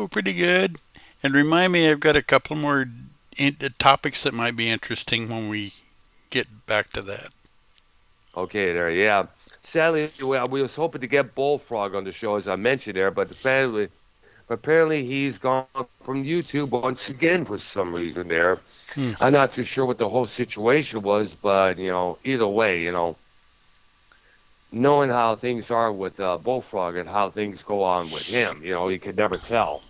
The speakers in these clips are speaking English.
Oh, pretty good. And remind me, I've got a couple more topics that might be interesting when we get back to that. Okay, there, yeah. Sadly, we was hoping to get Bullfrog on the show, as I mentioned there, but apparently he's gone from YouTube once again for some reason there. Hmm. I'm not too sure what the whole situation was, but either way, knowing how things are with Bullfrog and how things go on with him, you could never tell.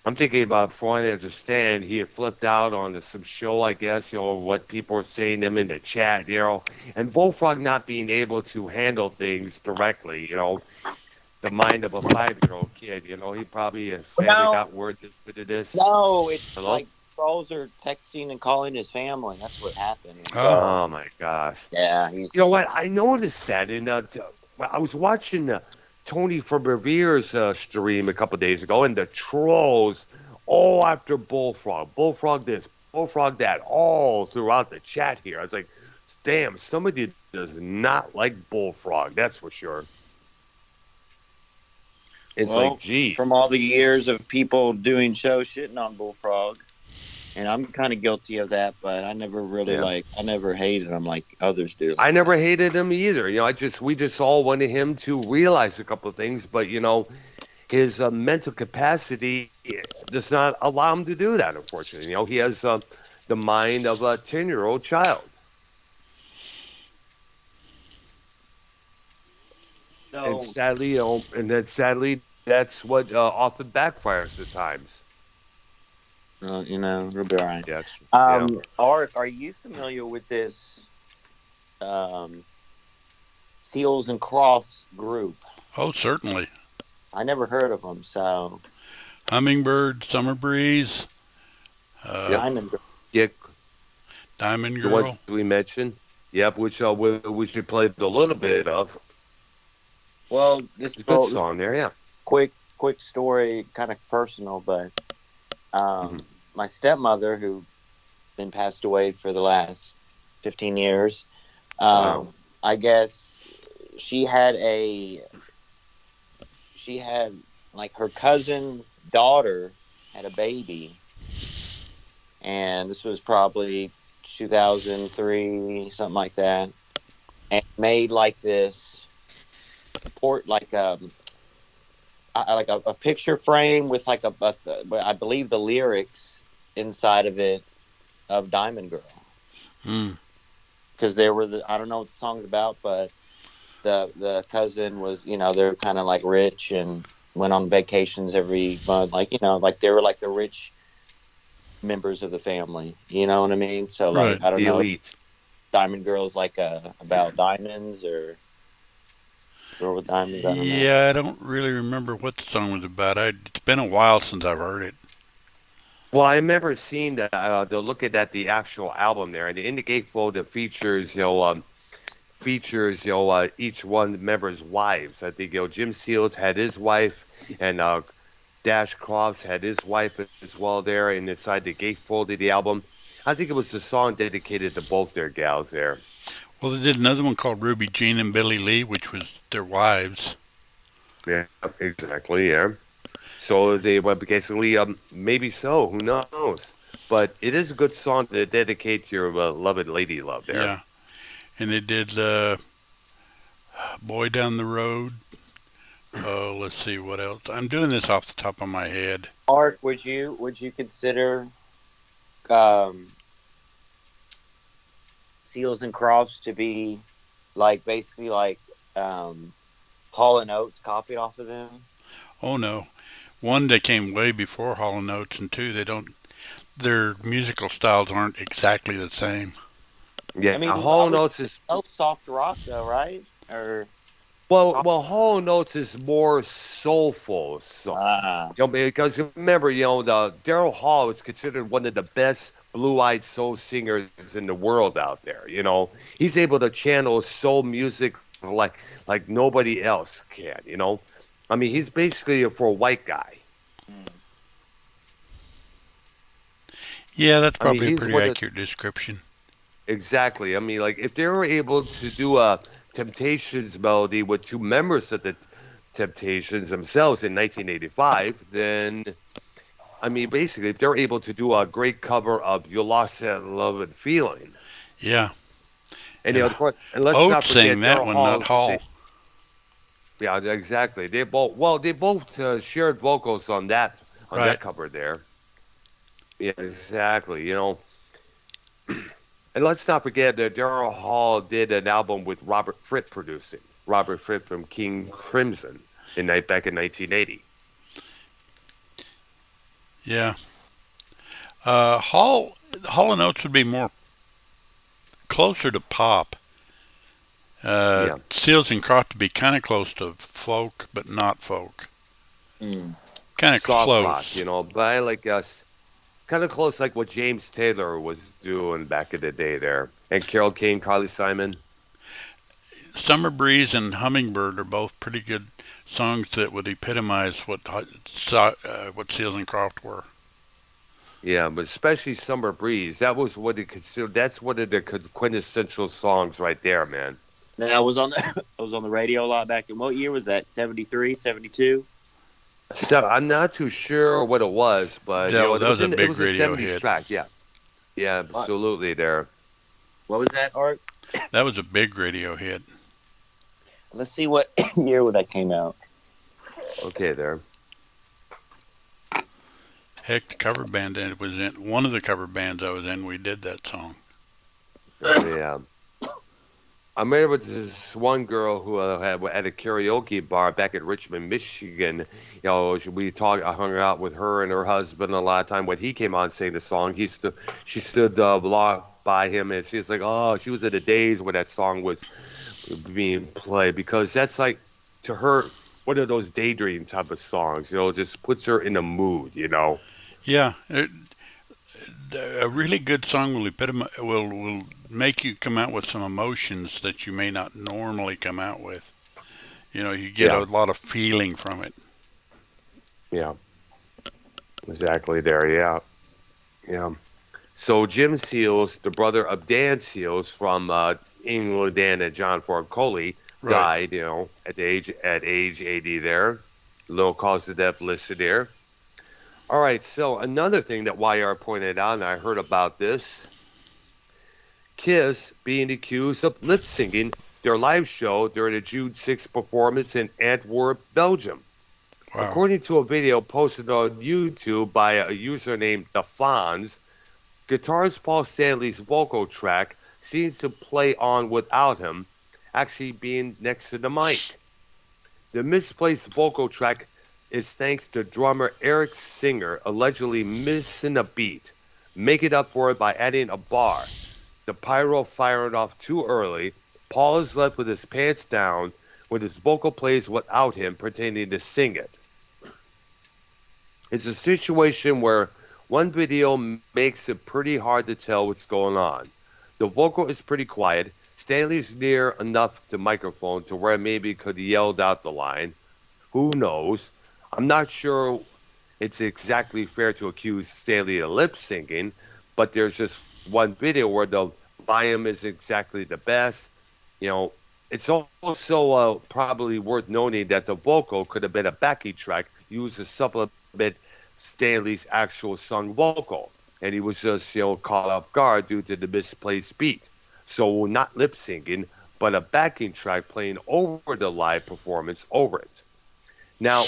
I'm thinking about before I understand, he had flipped out on some show, I guess, what people are saying to him in the chat, and Bullfrog not being able to handle things directly, the mind of a 5-year-old kid, he probably, his family No, got word to this. no, it's Hello? like trolls are texting and calling his family. That's what happened. And Oh, so, Oh my gosh. yeah, You know he's. what? I noticed that well, I was watching Tony from Revere's stream a couple days ago, and the trolls all after Bullfrog, Bullfrog this, Bullfrog that, all throughout the chat here. I was like, damn, somebody does not like Bullfrog, that's for sure. It's like, Well, from geez. all the years of people doing show shitting on Bullfrog, and I'm kind of guilty of that, but I never really Yeah. I never hated him like others do. I never hated him either. We just all wanted him to realize a couple of things, but his mental capacity does not allow him to do that. Unfortunately, he has the mind of a 10-year-old child, and So, sadly, that's what often backfires at times. we'll be all right. Yes, yeah. Art, are you familiar with this um, Seals and Crofts group? oh, certainly. I never heard of them, so Hummingbird, Summer Breeze, Yep. uh, Diamond. Yeah, Diamond the ones Girl. we mentioned. Yep, which we should play a little bit of. Well, this It's a good well, song there. Yeah. quick story, kind of personal, but Hmm. my stepmother, who been passed away for the last 15 years, Wow. I guess she had a she had like her cousin's daughter had a baby, and this was probably 2003, something like that, and made like this port like a picture frame with like I believe the lyrics inside of it of Diamond Girl, Hmm. because there were I don't know what the song's about, but the cousin was, they're kind of like rich and went on vacations every month, like, like they were like the rich members of the family, you know what I mean? So Right. like I don't The know if elite. Diamond Girl's like about diamonds or Girl with Diamonds, I don't know. Yeah, I don't really remember what the song was about. It's been a while since I've heard it. Well, I remember seeing the looking at the actual album there, and in the gatefold it features each one member's wives. I think Jim Seals had his wife, and Dash Crofts had his wife as well there, and inside the gatefold of the album, I think it was the song dedicated to both their gals there. Well, they did another one called Ruby Jean and Billy Lee, which was their wives. Yeah, exactly. Yeah. So they well, basically, maybe so. Who knows? But it is a good song to dedicate to your beloved lady love there. Yeah. And they did Boy Down the Road. Oh, let's see what else. I'm doing this off the top of my head. Art, would you consider um, Seals and Crofts to be like basically like Hall and Oates copied off of them? Oh no. One, they came way before Hall and Oates, and two, they don't. Their musical styles aren't exactly the same. Yeah, I mean, I Hall would Notes is know soft rock though, right? Or well, Hall Notes is more soulful. So, ah, because remember, the Daryl Hall is considered one of the best blue-eyed soul singers in the world out there. He's able to channel soul music like nobody else can. I mean, he's basically for a white guy. hmm. Yeah, that's I mean, probably a he's pretty one of accurate description. exactly. I mean, like if they were able to do a Temptations melody with two members of the Temptations themselves in 1985, then I mean, basically, if they're able to do a great cover of "You Lost That Love and Feeling," Yeah. and And of course, and let's not Oates sang forget that Daryl one, not Hall. Hall. Yeah, exactly. They both shared vocals on Right. that cover there. Yeah, exactly. And let's not forget that Daryl Hall did an album with Robert Fripp producing. Robert Fripp from King Crimson back in 1980. Yeah. Hall and Oates would be more closer to pop. Yeah, Seals and Croft would be kind of close to folk, but not folk. Mm. Kind of soft rock, close. but I like us kind of close like what James Taylor was doing back in the day there. And Carole King, Carly Simon. Summer Breeze and Hummingbird are both pretty good songs that would epitomize what Seals and Croft were. Yeah, but especially Summer Breeze. That was what they considered. That's one of the quintessential songs right there, man. Now, I was on the I was on the radio a lot back in what year was that? 73, 72? So I'm not too sure what it was, but That was a it big was a radio 70s hit. track. Yeah, yeah, What? absolutely. There. What was that, Art? That was a big radio hit. Let's see what year that came out. Okay, there. Heck, the cover band that was in one of the cover bands I was in. We did that song. Yeah. I remember this one girl who had at a karaoke bar back in Richmond, Michigan. I hung out with her and her husband a lot of time. When he came on saying the song, she stood blocked by him, and she was like, "Oh, she was in the days when that song was being played because that's like to her one of those daydream type of songs. Just puts her in a mood. Yeah, a really good song will make you come out with some emotions that you may not normally come out with. You get a Yeah, lot of feeling from it. yeah, exactly. There, yeah, yeah. So Jim Seals, the brother of Dan Seals from England, Dan and John Ford Coley, Right. died, at age 80 there. Low cause of death listed there. All right, so another thing that YR pointed out, and I heard about this, Kiss being accused of lip syncing their live show during a June 6th performance in Antwerp, Belgium. Wow. According to a video posted on YouTube by a user named The Fonz, guitarist Paul Stanley's vocal track seems to play on without him actually being next to the mic. The misplaced vocal track is thanks to drummer Eric Singer allegedly missing a beat, making up for it by adding a bar. The pyro fired off too early. Paul is left with his pants down when his vocal plays without him pretending to sing it. It's a situation where one video makes it pretty hard to tell what's going on. The vocal is pretty quiet. Stanley's near enough to microphone to where maybe could have yelled out the line. Who knows? I'm not sure it's exactly fair to accuse Stanley of lip syncing, but there's just one video where the volume is exactly the best. It's also probably worth noting that the vocal could have been a backing track used to supplement Stanley's actual sung vocal, and he was just caught off guard due to the misplaced beat. So not lip syncing, but a backing track playing over the live performance over it. Now,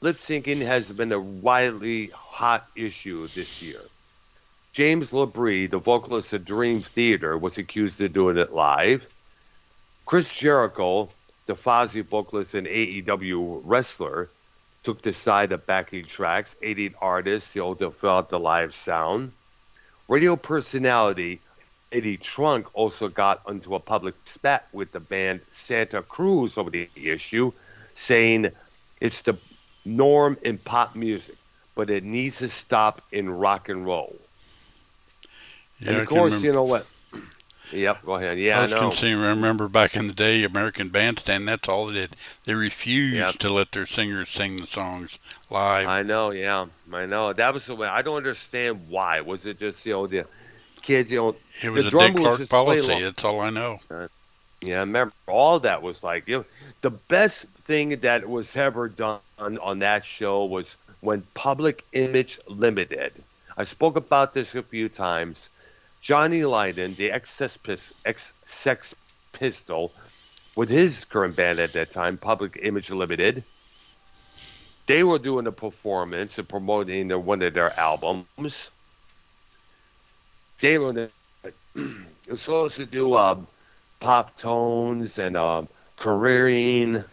lip syncing has been a widely hot issue this year. James LaBrie, the vocalist of Dream Theater, was accused of doing it live. Chris Jericho, the Fozzy vocalist and AEW wrestler, took the side of backing tracks, aiding artists to fill out the live sound. Radio personality Eddie Trunk also got into a public spat with the band Santa Cruz over the issue, saying it's the norm in pop music, but it needs to stop in rock and roll. Yeah, And I of can course, remember. you know what? Yep, go ahead. Yeah, I I was know. concerned. I remember back in the day, American Bandstand. That's all they did. They Yep, refused to let their singers sing the songs live. I know. Yeah, I know. That was the way. I don't understand why. Was it just the kids? It The was a Dick drummer was Clark just play policy. along. That's all I know. Uh, Yeah, I remember all that was like, the best thing that was ever done on that show was when Public Image Limited. I spoke about this a few times. Johnny Lydon, the ex-Sex Pistol, with his current band at that time, Public Image Limited, they were doing a performance and promoting one of their albums. They were supposed to do pop tones and careering.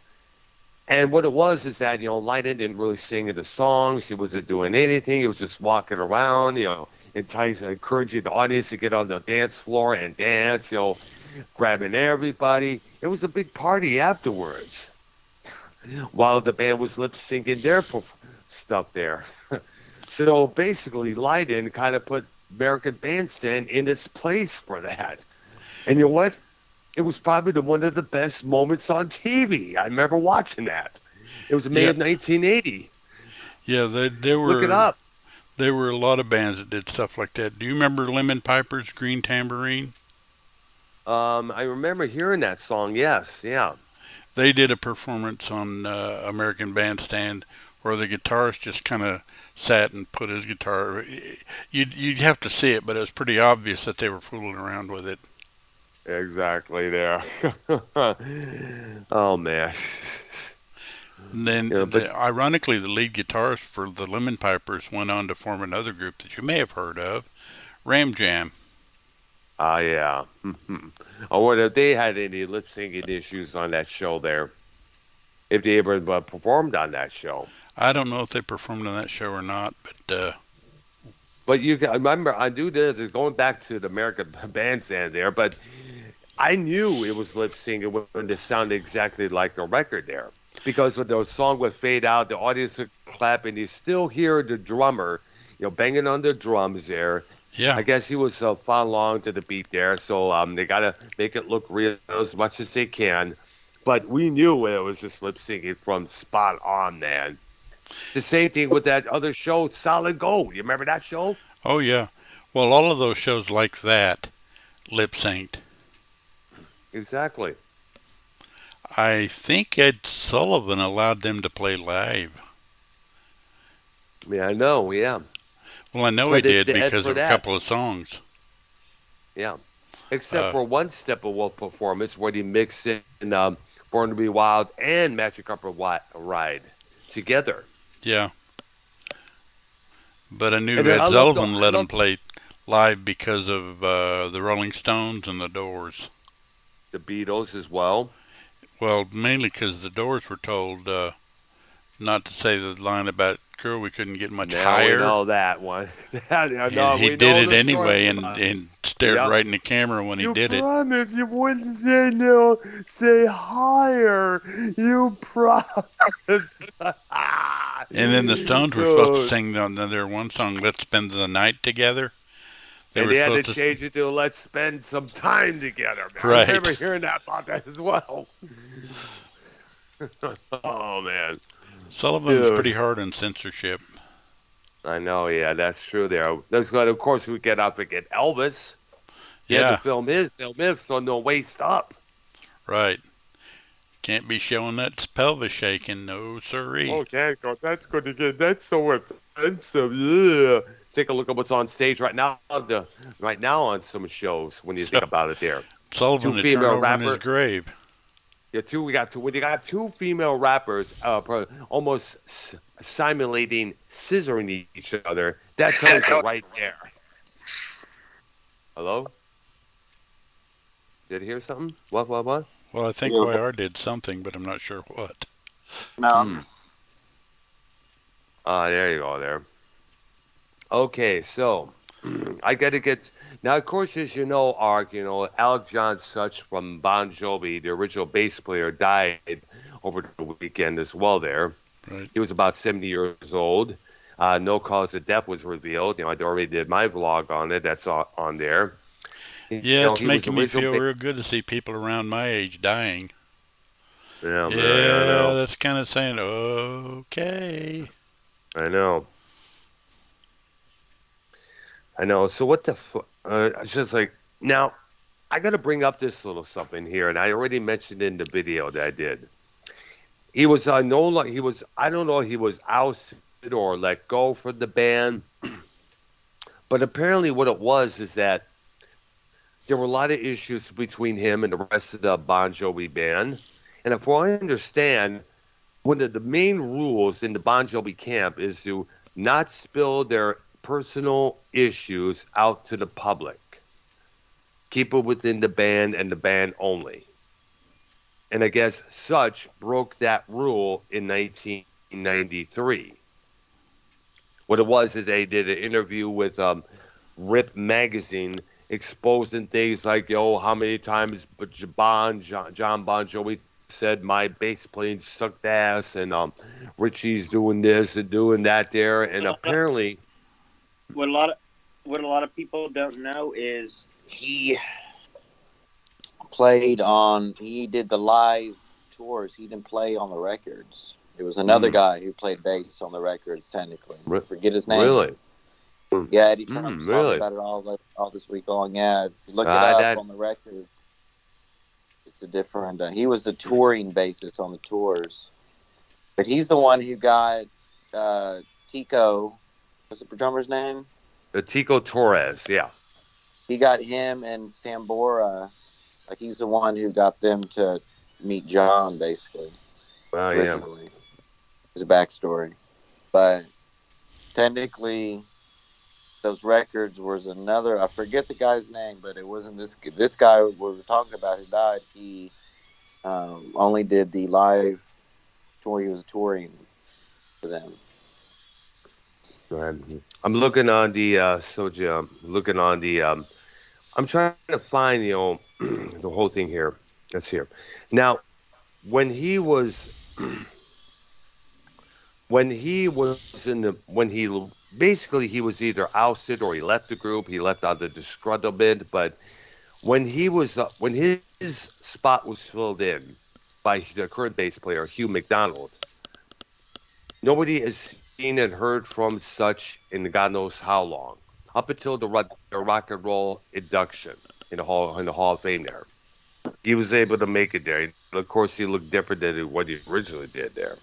And what it was is that, Lydon didn't really sing in the songs. He wasn't doing anything. He was just walking around, encouraging the audience to get on the dance floor and dance, grabbing everybody. It was a big party afterwards while the band was lip syncing their stuff there. So basically, Lydon kind of put American Bandstand in its place for that. And you know what? It was probably one of the best moments on TV. I remember watching that. It was May Yeah, of 1980. yeah. There Look it were up. a lot of bands that did stuff like that. Do you remember Lemon Piper's Green Tambourine? I remember hearing that song. Yes, yeah. They did a performance on American Bandstand where the guitarist just kind of sat and put his guitar. You'd have to see it, but it was pretty obvious that they were fooling around with it. Exactly there. Oh man. And then, But ironically, the lead guitarist for the Lemon Pipers went on to form another group that you may have heard of, Ram Jam. yeah. I wonder if they had any lip syncing issues on that show there. If they ever performed on that show. I don't know if they performed on that show or not, but But you can remember, I do this going back to the American Bandstand there, but I knew it was lip syncing when it sounded exactly like the record there. Because when the song would fade out, the audience would clap, and you still hear the drummer, banging on the drums there. yeah, I guess he was following along to the beat there, so they got to make it look real as much as they can. But we knew it was just lip syncing from spot on, man. The same thing with that other show, Solid Gold. You remember that show? oh yeah. Well, all of those shows like that lip synced. Exactly. I think Ed Sullivan allowed them to play live. Yeah, I know. Yeah. Well, I know he Credit did to Ed because for of a that. couple of songs. Yeah. Except Uh, for one Steppenwolf performance where he mixed in Born to Be Wild and Magic Upper Ride together. yeah, but I And knew then Ed Sullivan I let him love play live because of the Rolling Stones and the Doors. the Beatles as well. Well, mainly because the Doors were told not to say the line about "girl, we couldn't get much Now we higher," know that one. and No, he we did know it the story anyway, about it. and stared Yep. right in the camera when he You did it. promised you wouldn't say no, say higher. You promised. And then the Stones were supposed to Dude. sing on their one song, "Let's Spend the Night Together." They And were they had to supposed to, change it to "Let's spend some time together." Man. I remember right? hearing that about that as well. Oh man, Sullivan was dude. pretty hard on censorship. I know. Yeah, that's true. There. That's good. Of course, we get up and get Elvis. He had to Yeah, film his on the waist up. right. Can't be showing that pelvis shaking, no siree. Oh, Daniel, that's going to get that's so offensive. Yeah. Take a look at what's on stage right now. Right now on some shows when you think about it. There, two Sullivan had turned female over in his rappers. grave. Yeah, two. We got two. When you got two female rappers, almost simulating scissoring each other. That tells you right there. Hello. Did you hear something? What? What? What? Well, I think Yeah. YR did something, but I'm not sure what. No. Hmm. There you go. There. Okay, so I got to get now. Of course, as you know, Ark, Al John Such from Bon Jovi, the original bass player, died over the weekend as well. There, Right? he was about 70 years old. No cause of death was revealed. I already did my vlog on it. That's on there. Yeah, it's He was the making me original. feel real good to see people around my age dying. Yeah, man, I Yeah, know. that's kind of saying, okay. I know. I know. So what the? It's just like now. I got to bring up this little something here, and I already mentioned in the video that I did. He was no, like he was. I don't know. He was ousted or let go from the band, but apparently, what it was is that there were a lot of issues between him and the rest of the Bon Jovi band. And if I understand, one of the main rules in the Bon Jovi camp is to not spill their personal issues out to the public. Keep it within the band and the band only. And I guess Such broke that rule in 1993. What it was is they did an interview with Rip magazine exposing things like, yo, how many times John Bon Jovi said my bass playing sucked ass, and Richie's doing this and doing that there, and apparently, what a lot of people don't know is he he did the live tours. He didn't play on the records. It was another guy who played bass on the records. Technically, forget his name. Really? Yeah, Eddie Trump's really? talking about it all this week long. Yeah, if you look it up on the record, it's a different. He was the touring bassist on the tours, but he's the one who got Tico. What's the drummer's name? Tico Torres. Yeah. He got him and Sambora. Like, he's the one who got them to meet John, basically. Wow, yeah. There's a backstory, but technically, those records was another. I forget the guy's name, but it wasn't this guy we were talking about who died. He only did the live tour. He was touring for them. Right. I'm looking on the looking on the. I'm trying to find the whole thing here. That's here. Now, when he was basically he was either ousted or he left the group. He left out of disgruntlement. But when his spot was filled in by the current bass player Hugh McDonald, nobody has seen and heard from Such in God knows how long, up until the rock and roll induction in the Hall of Fame. There, he was able to make it there. Of course, he looked different than what he originally did there.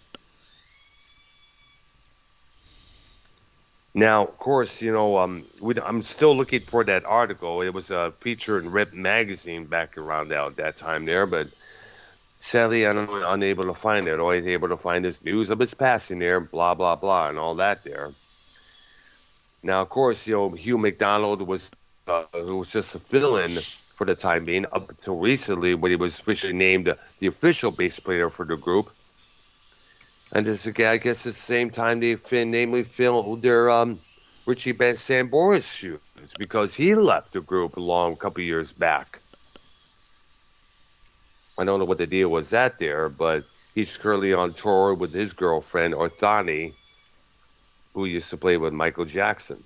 Now, of course, I'm still looking for that article. It was a feature in Rip magazine back around that time there, but sadly, I'm unable to find it. Always able to find this news of its passing there, blah, blah, blah, and all that there. Now, of course, Hugh McDonald was just a fill-in for the time being, up until recently when he was officially named the official bass player for the group. And this, I guess, at the same time they filled their Richie Van Sambora's shoes because he left the group a couple years back. I don't know what the deal was there, but he's currently on tour with his girlfriend, Orthani, who used to play with Michael Jackson.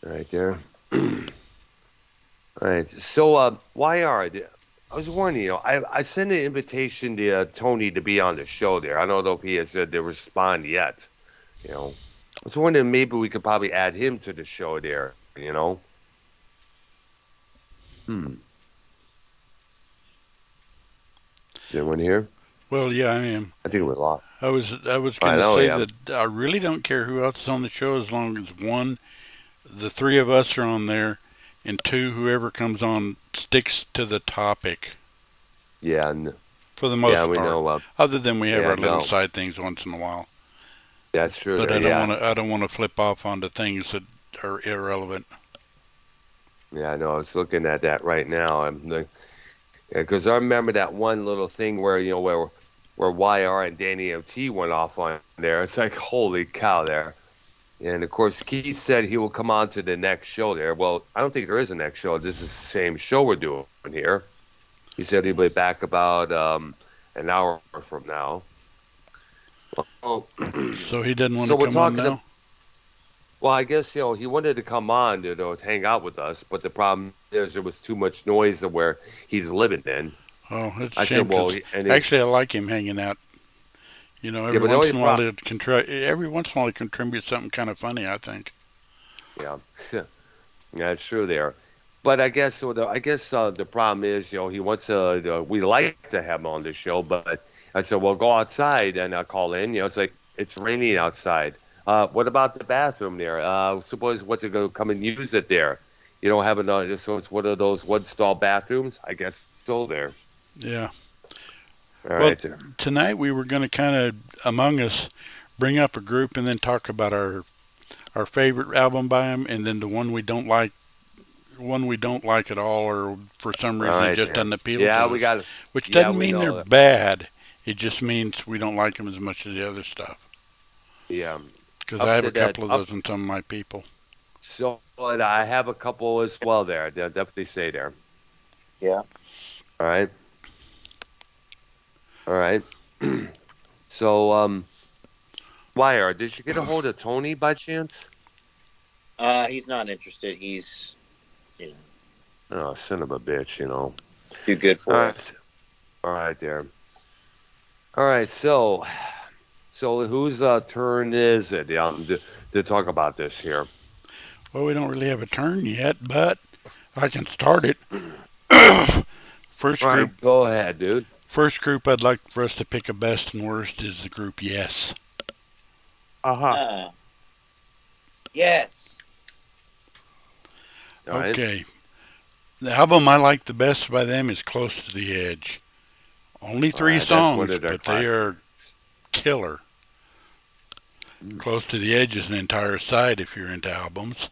Right there. All right. So, YR, I was warning you. I sent an invitation to Tony to be on the show there. I don't know if he has to respond yet. I was wondering maybe we could probably add him to the show there. Is anyone here? Well, yeah, I am. I think it was a lot. I was going to say that I really don't care who else is on the show as long as one, the three of us are on there, and two, whoever comes on sticks to the topic. Yeah. For the most part. We know. Other than we have our little side things once in a while. That's true. But I don't want to flip off onto things that are irrelevant. Yeah, I know. I was looking at that right now. Because I remember that one little thing where where YR and Danny MT went off on there. It's like, holy cow there. And, of course, Keith said he will come on to the next show there. Well, I don't think there is a next show. This is the same show we're doing here. He said he'll be back about an hour from now. Well, so he didn't want to come on now? Well, I guess, he wanted to come on to hang out with us. But the problem is there was too much noise of where he's living in. Oh, that's a shame. Actually, I like him hanging out. Every once in a while he contributes something kind of funny, I think. Yeah, yeah, it's true there. But I guess the problem is, he wants to. We like to have him on the show, but I said, well, go outside and call in. It's like it's raining outside. What about the bathroom there? Suppose what's it going to come and use it there? You don't have enough, so it's one of those one stall bathrooms. I guess so. There. Yeah. All Well, right. There. tonight we were going to kind of among us bring up a group and then talk about our favorite album by them, and then the one we don't like at all, or for some All reason it right. just There. doesn't appeal Yeah, to we us. got. Which Yeah, doesn't we mean they're know. bad. It just means we don't like them as much as the other stuff. Yeah. Because I Up have to a that. couple of Up. those in some of my people. So and I have a couple as well there. They'll definitely stay there. Yeah. All right. All right. So, Wire, did you get a hold of Tony by chance? He's not interested. He's, you know, Oh, son of a bitch. too good All for it. right. All right, there. All right, so whose turn is it to talk about this here? Well, we don't really have a turn yet, but I can start it. first All group, right, go ahead, dude. first group I'd like for us to pick a best and worst is the group Yes. Uh-huh. Ah, yes. All right. Okay. The album I like the best by them is Close to the Edge. Only All three right, that's one songs, of their but they classics. are killer. Mm. Close to the Edge is an entire side if you're into albums.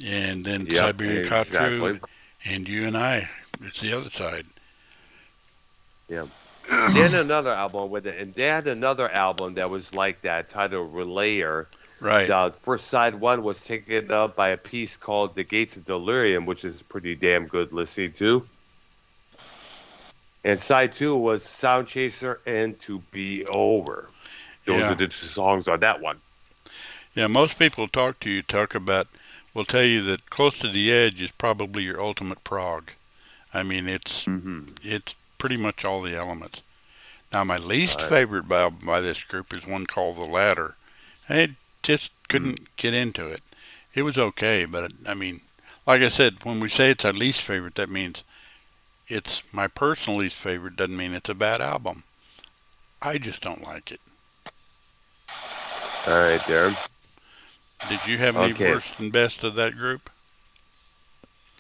And then Yep, Siberian Khatru exactly. and You and I, it's the other side. Yeah. They had another album with it, and they had another album that was like that, titled Relayer. Right. The first side one was taken up by a piece called The Gates of Delirium, which is pretty damn good listening to. And side two was Sound Chaser and To Be Over. Those are Yeah. the two songs on that one. Yeah, most people talk about, will tell you that Close to the Edge is probably your ultimate prog. I mean, Mm-hmm. it's pretty much all the elements. Now, my All least right. favorite by this group is one called The Ladder. I just Mm. couldn't get into it. It was okay, but I mean, like I said, when we say it's our least favorite, that means it's my personal least favorite. Doesn't mean it's a bad album. I just don't like it. All right, there. Did you have any Okay. worst and best of that group?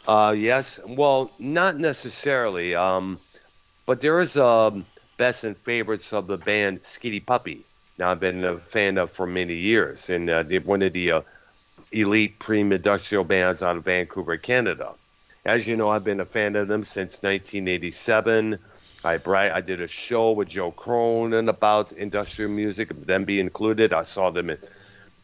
Yes. Well, not necessarily. But there is best and favorites of the band Skinny Puppy. Now I've been a fan of for many years, and they're one of the elite pre-industrial bands out of Vancouver, Canada. As you know, I've been a fan of them since 1987. I did a show with Joe Cronin about industrial music, them being included. I saw them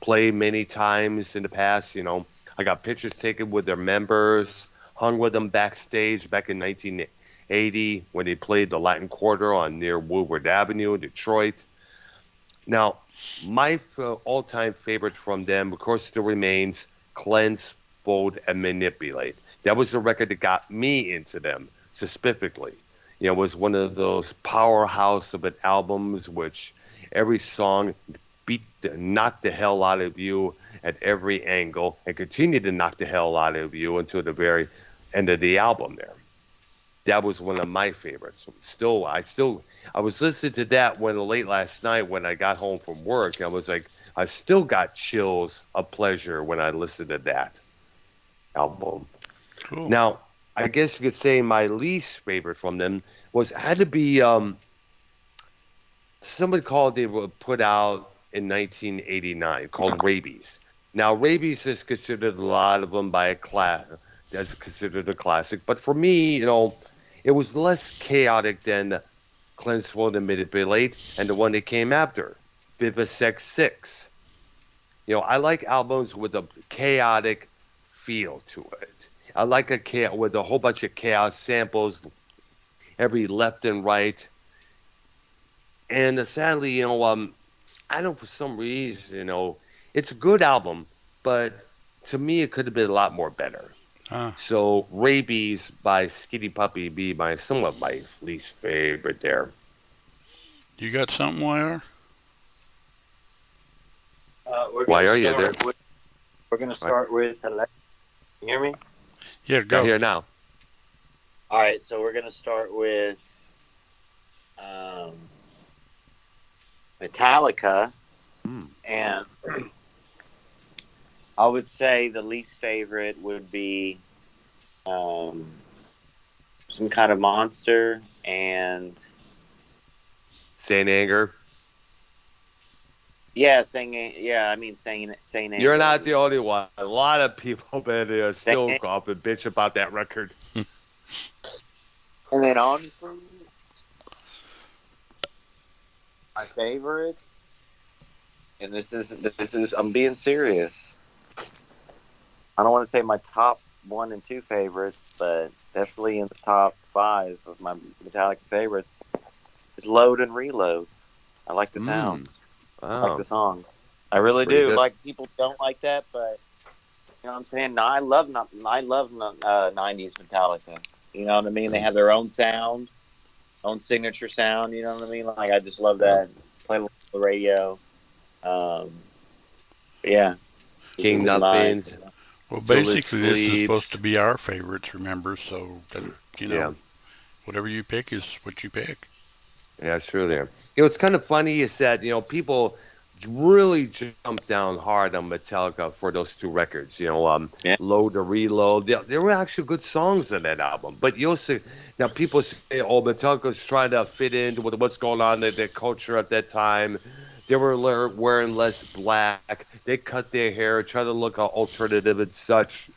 play many times in the past. I got pictures taken with their members, hung with them backstage back in 1980 when they played the Latin Quarter on near Woodward Avenue in Detroit. Now, my all-time favorite from them, of course, still remains Cleanse, Fold, and Manipulate. That was the record that got me into them specifically. It was one of those powerhouse of an albums which every song knocked the hell out of you at every angle and continued to knock the hell out of you until the very end of the album there. That was one of my favorites. I was listening to that late last night when I got home from work. I was like, I still got chills of pleasure when I listened to that album. Cool. Now, I guess you could say my least favorite from them had to be somebody called they were put out in 1989 called Rabies. Now, Rabies is considered a lot of them by a class that's considered a classic, but for me, it was less chaotic than Cleanse, Fold, and Manipulate and the one that came after, Vivisex 6. I like albums with a chaotic feel to it. I like a chaos with a whole bunch of chaos samples, every left and right. And sadly, I don't for some reason, it's a good album, but to me, it could have been a lot more better. Ah, So Rabies by Skinny Puppy be somewhat my least favorite there. you got something, YR? We're Why gonna are you there? start with. We're gonna start with. Alexa. You hear me? Yeah, Yeah, go. here now. All right, so we're gonna start with um, Metallica, Mm. and I would say the least favorite would be um, some kind of monster, and Saint Anger. yeah, singing. Yeah, I mean, Saint You're Anger. not the only one. A lot of people, man, they are still Saint, go up and bitch about that record. and then honestly, my favorite, and this is I'm being serious. I don't want to say my top one and two favorites, but definitely in the top five of my Metallica favorites is Load and Reload. I like the Mm. sounds. I like the Oh, song. I really pretty do. good. Like people don't like that, but you know what I'm saying. No, I love 90s Metallica. You know what I mean? They have their own sound, own signature sound. You know what I mean? Like I just love Yeah. that. Play on the radio. Um, yeah, this would King be my. Nothings Well, till it basically, this is supposed to sleeps. be our favorites, remember? So, that, you Yeah. know, whatever you pick is what you pick. Yeah, sure. There. What's kind of funny is that people really jumped down hard on Metallica for those two records. Yeah, Load to Reload. There were actually good songs in that album. But you'll see now people say, "Oh, Metallica's trying to fit into with what's going on in their culture at that time." They were wearing less black. They cut their hair, try to look alternative and such.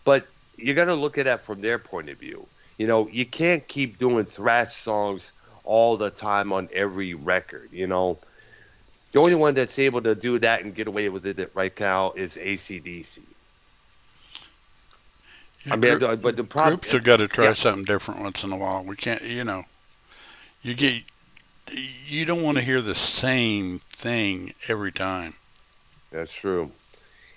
But you got to look at that from their point of view. You can't keep doing thrash songs all the time on every record. The only one that's able to do that and get away with it right now is ACDC. Yeah, I mean, but the groups problem, have got to try yeah, something different once in a while. We can't, you get, you don't want to hear the same thing every time. that's true.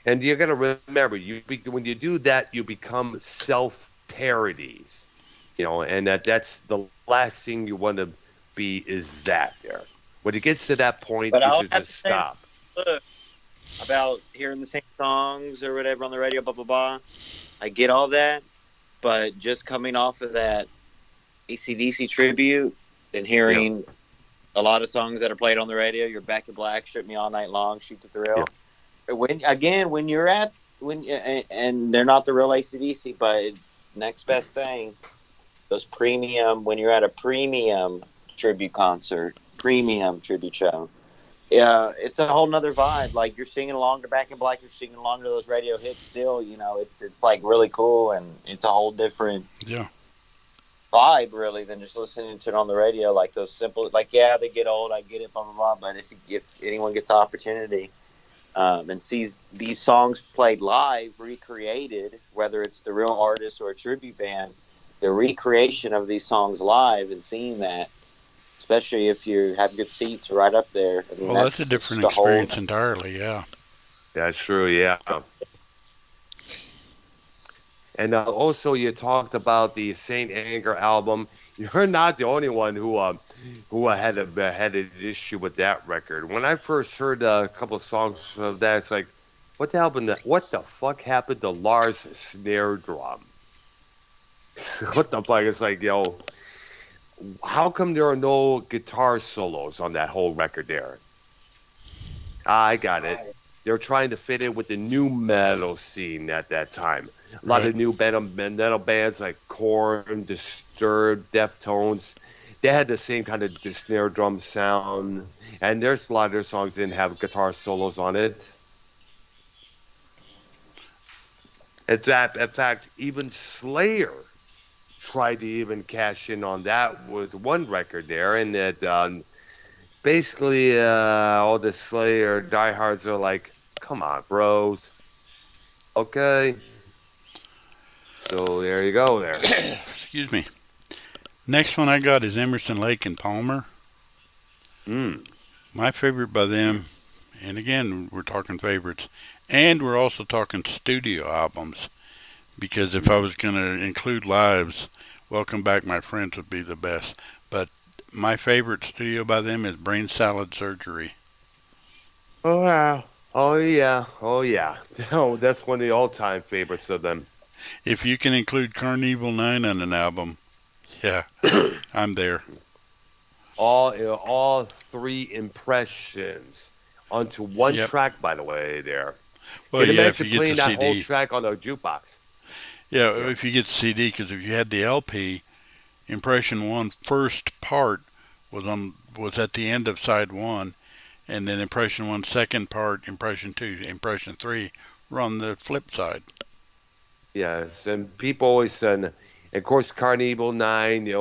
And you got to remember, when you do that, you become self parodies. And that's the last thing you want to be is that there. When it gets to that point, but you I'll should have just to say stop. look, about hearing the same songs or whatever on the radio, blah blah blah. I get all that, but just coming off of that ACDC tribute and Yeah, hearing a lot of songs that are played on the radio, "You're Back in Black," "Strip Me All Night Long," "Shoot the yeah, Thrill." When you're at when and they're not the real ACDC, but next best thing, those premium when you're at a premium tribute concert, premium tribute show. Yeah, it's a whole nother vibe. Like you're singing along to Back in Black, you're singing along to those radio hits. Still, it's like really cool, and it's a whole different Yeah. vibe, really, than just listening to it on the radio. Like those simple, like yeah, they get old, I get it, blah blah blah. But if anyone gets the opportunity and sees these songs played live, recreated, whether it's the real artist or a tribute band, the recreation of these songs live and seeing that, especially if you have good seats right up there. I mean, Well, that's a it's different just a whole. experience entirely. Yeah. that's true. Yeah. And also, you talked about the Saint Anger album. You're not the only one who had an issue with that record. When I first heard a couple of songs of that, it's like, what the fuck happened to Lars' snare drum? What the fuck? It's like, how come there are no guitar solos on that whole record there? I got it. They're trying to fit in with the new metal scene at that time. A lot Right. of new metal bands like Korn, Disturbed, Deftones, they had the same kind of snare drum sound. And there's a lot of their songs didn't have guitar solos on it. In fact, even Slayer tried to even cash in on that with one record there, and that basically all the Slayer diehards are like, "Come on, bros, okay." So there you go. There. Excuse me. Next one I got is Emerson, Lake and Palmer. Mm. My favorite by them, and again, we're talking favorites, and we're also talking studio albums. Because if I was going to include lives, Welcome Back, My Friends would be the best. But my favorite studio by them is Brain Salad Surgery. Oh yeah. Oh yeah. Oh yeah. Oh, that's one of the all-time favorites of them. If you can include Carnival 9 on an album, yeah, I'm there. All three impressions onto one Yep. track. By the way, there. Well, Can you yeah, if imagine you get the playing that whole CD. track on a jukebox? Yeah, Yeah. if you get the CD, because if you had the LP, Impression 1 first part was at the end of side 1, and then Impression 1 second part, Impression 2, Impression 3 were on the flip side. Yes, and people always said, of course, Carnival 9.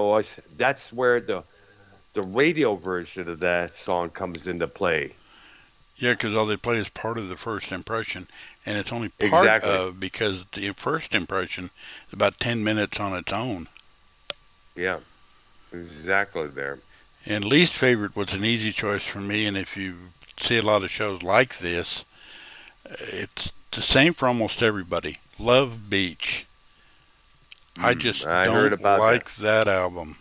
That's where the radio version of that song comes into play. Yeah, because all they play is part of the first impression, and it's only part Exactly. of because the first impression is about 10 minutes on its own. Yeah. Exactly there. And least favorite was an easy choice for me, and if you see a lot of shows like this, it's the same for almost everybody. Love Beach. I just I heard don't about that. like that album.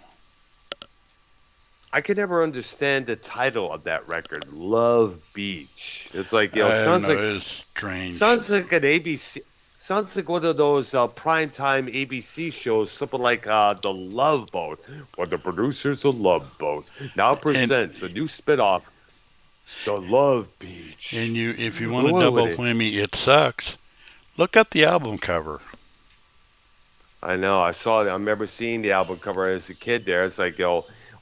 I could never understand the title of that record, Love Beach. It's like, I don't sounds know, like it's strange. an ABC. Sounds like one of those primetime ABC shows, something like The Love Boat, or the producers of Love Boat now And presents a new spinoff, The Love Beach. and if you want to What would double it? whammy, it sucks. Look up the album cover. I know. I saw it. I remember seeing the album cover as a kid. There, it's like,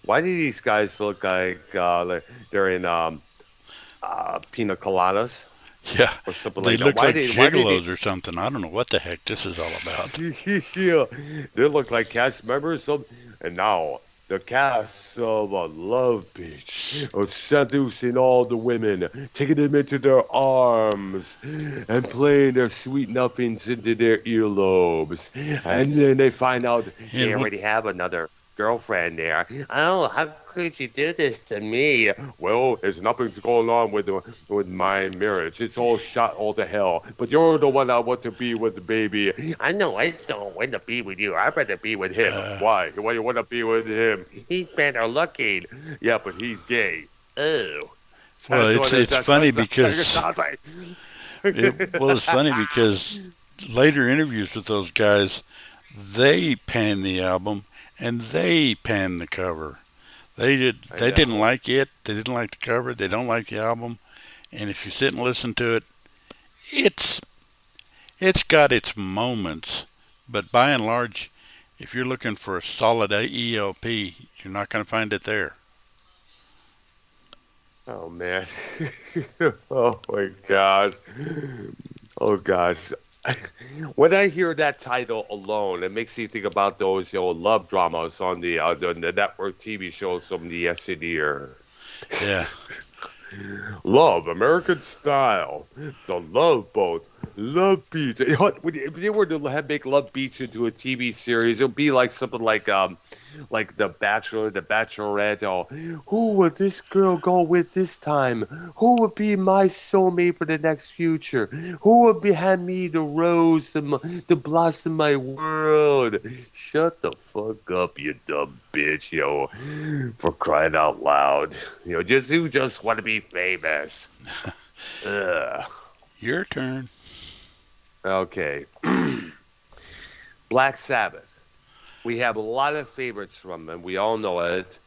why do these guys look like they're in pina coladas Yeah, or something they like that? look like Why did gigolos or something. I don't know what the heck this is all about. yeah, they look like cast members. And now the cast of Love Beach are seducing all the women, taking them into their arms, and playing their sweet nothings into their earlobes. And then they find out they And already have another girlfriend there. Oh, how could you do this to me? Well, there's nothing's going on with my marriage. It's all shot all to hell. But you're the one I want to be with, baby. I know I don't want to be with you. I'd rather be with him. Why? Why you want to be with him? He's better looking. Yeah, but he's gay. Oh. well, it's funny because Sounds like. it's funny because later interviews with those guys, they panned the album and they panned the cover. I They didn't know. like it. They didn't like the cover. They don't like the album. And if you sit and listen to it, it's it's got its moments, but by and large, if you're looking for a solid ELP, you're not going to find it there. Oh man. Oh my God. Oh gosh. When I hear that title alone, it makes me think about those love dramas on the network TV shows from the yesteryear. Yeah. Love, American Style, The Love Boat, Love Beach. You know what, if they were to make Love Beach into a TV series, it would be like something like The Bachelor, The Bachelorette. Or who would this girl go with this time? Who would be my soulmate for the next future? Who would behind me the rose, the blossom my world? Shut the fuck up, you dumb bitch, for crying out loud. You just want to be famous. Ugh. Your turn. Okay. Black Sabbath. We have a lot of favorites from them. We all know it.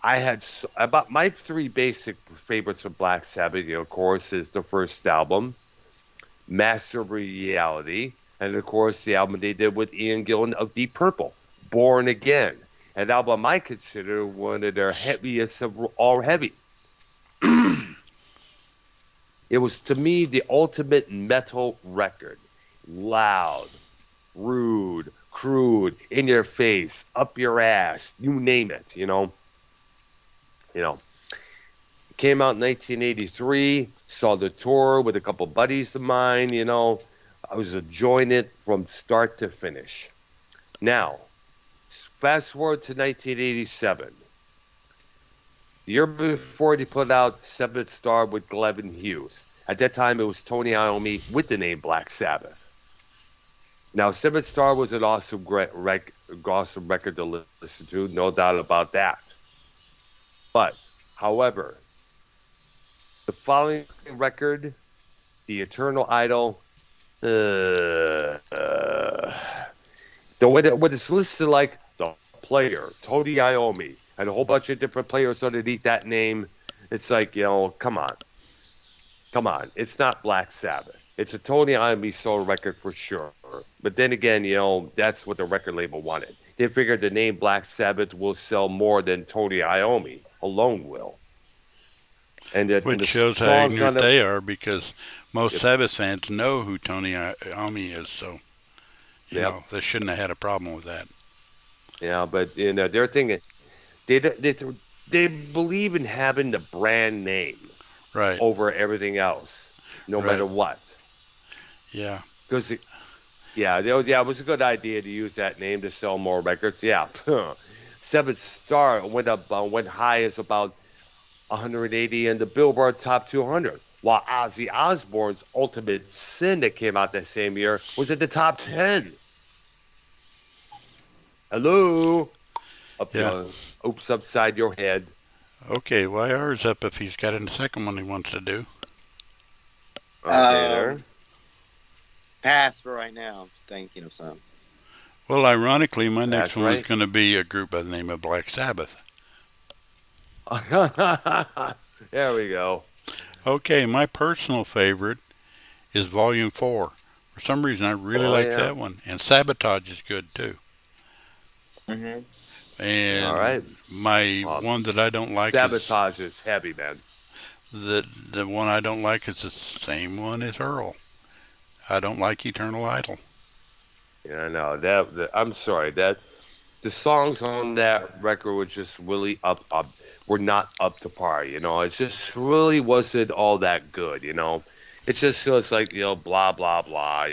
I had about my three basic favorites of Black Sabbath. Of course, is the first album, Master of Reality, and of course the album they did with Ian Gillan of Deep Purple, Born Again, an album I consider one of their heaviest of all heavy. It was to me the ultimate metal record, loud, rude, crude, in your face, up your ass, you name it. Came out in 1983. Saw the tour with a couple buddies of mine. I was enjoying it from start to finish. Now, fast forward to 1987. The year before, they put out Seventh Star with Glenn Hughes. At that time, it was Tony Iommi with the name Black Sabbath. Now, Seventh Star was an awesome record to listen to, no doubt about that. But, however, the following record, The Eternal Idol, The way that when it's listed like the player, Tony Iommi, and a whole bunch of different players underneath that name, it's like, come on. Come on. It's not Black Sabbath. It's a Tony Iommi solo record for sure. But then again, that's what the record label wanted. They figured the name Black Sabbath will sell more than Tony Iommi alone will. And Which the shows how songs on ignorant it, they are, because most yep, Sabbath fans know who Tony Iommi is, so yep, they shouldn't have had a problem with that. yeah, but they're thinking they believe in having the brand name Right, over everything else, no right, matter what. yeah, Because yeah, it was a good idea to use that name to sell more records. Yeah, Seventh Star went high as about 180 in the Billboard Top 200, while Ozzy Osbourne's Ultimate Sin that came out that same year was at the top 10. Hello, yeah. oops, upside your head. Okay, YR's up if he's got a second one he wants to do. Okay, there. Pass for right now. Thinking of some. Well, ironically, my next That's one was right. going to be a group by the name of Black Sabbath. There we go. Okay, my personal favorite is Volume 4. For some reason, I really Oh like yeah. that one. And Sabotage is good too. Mm-hmm. All And right. my Well, one that I don't like is Sabotage is heavy, man. the one I don't like is the same one as Earl. I don't like Eternal Idol. Yeah, no, I'm sorry that the songs on that record were just really were not up to par. It just really wasn't all that good. It just feels like blah blah blah.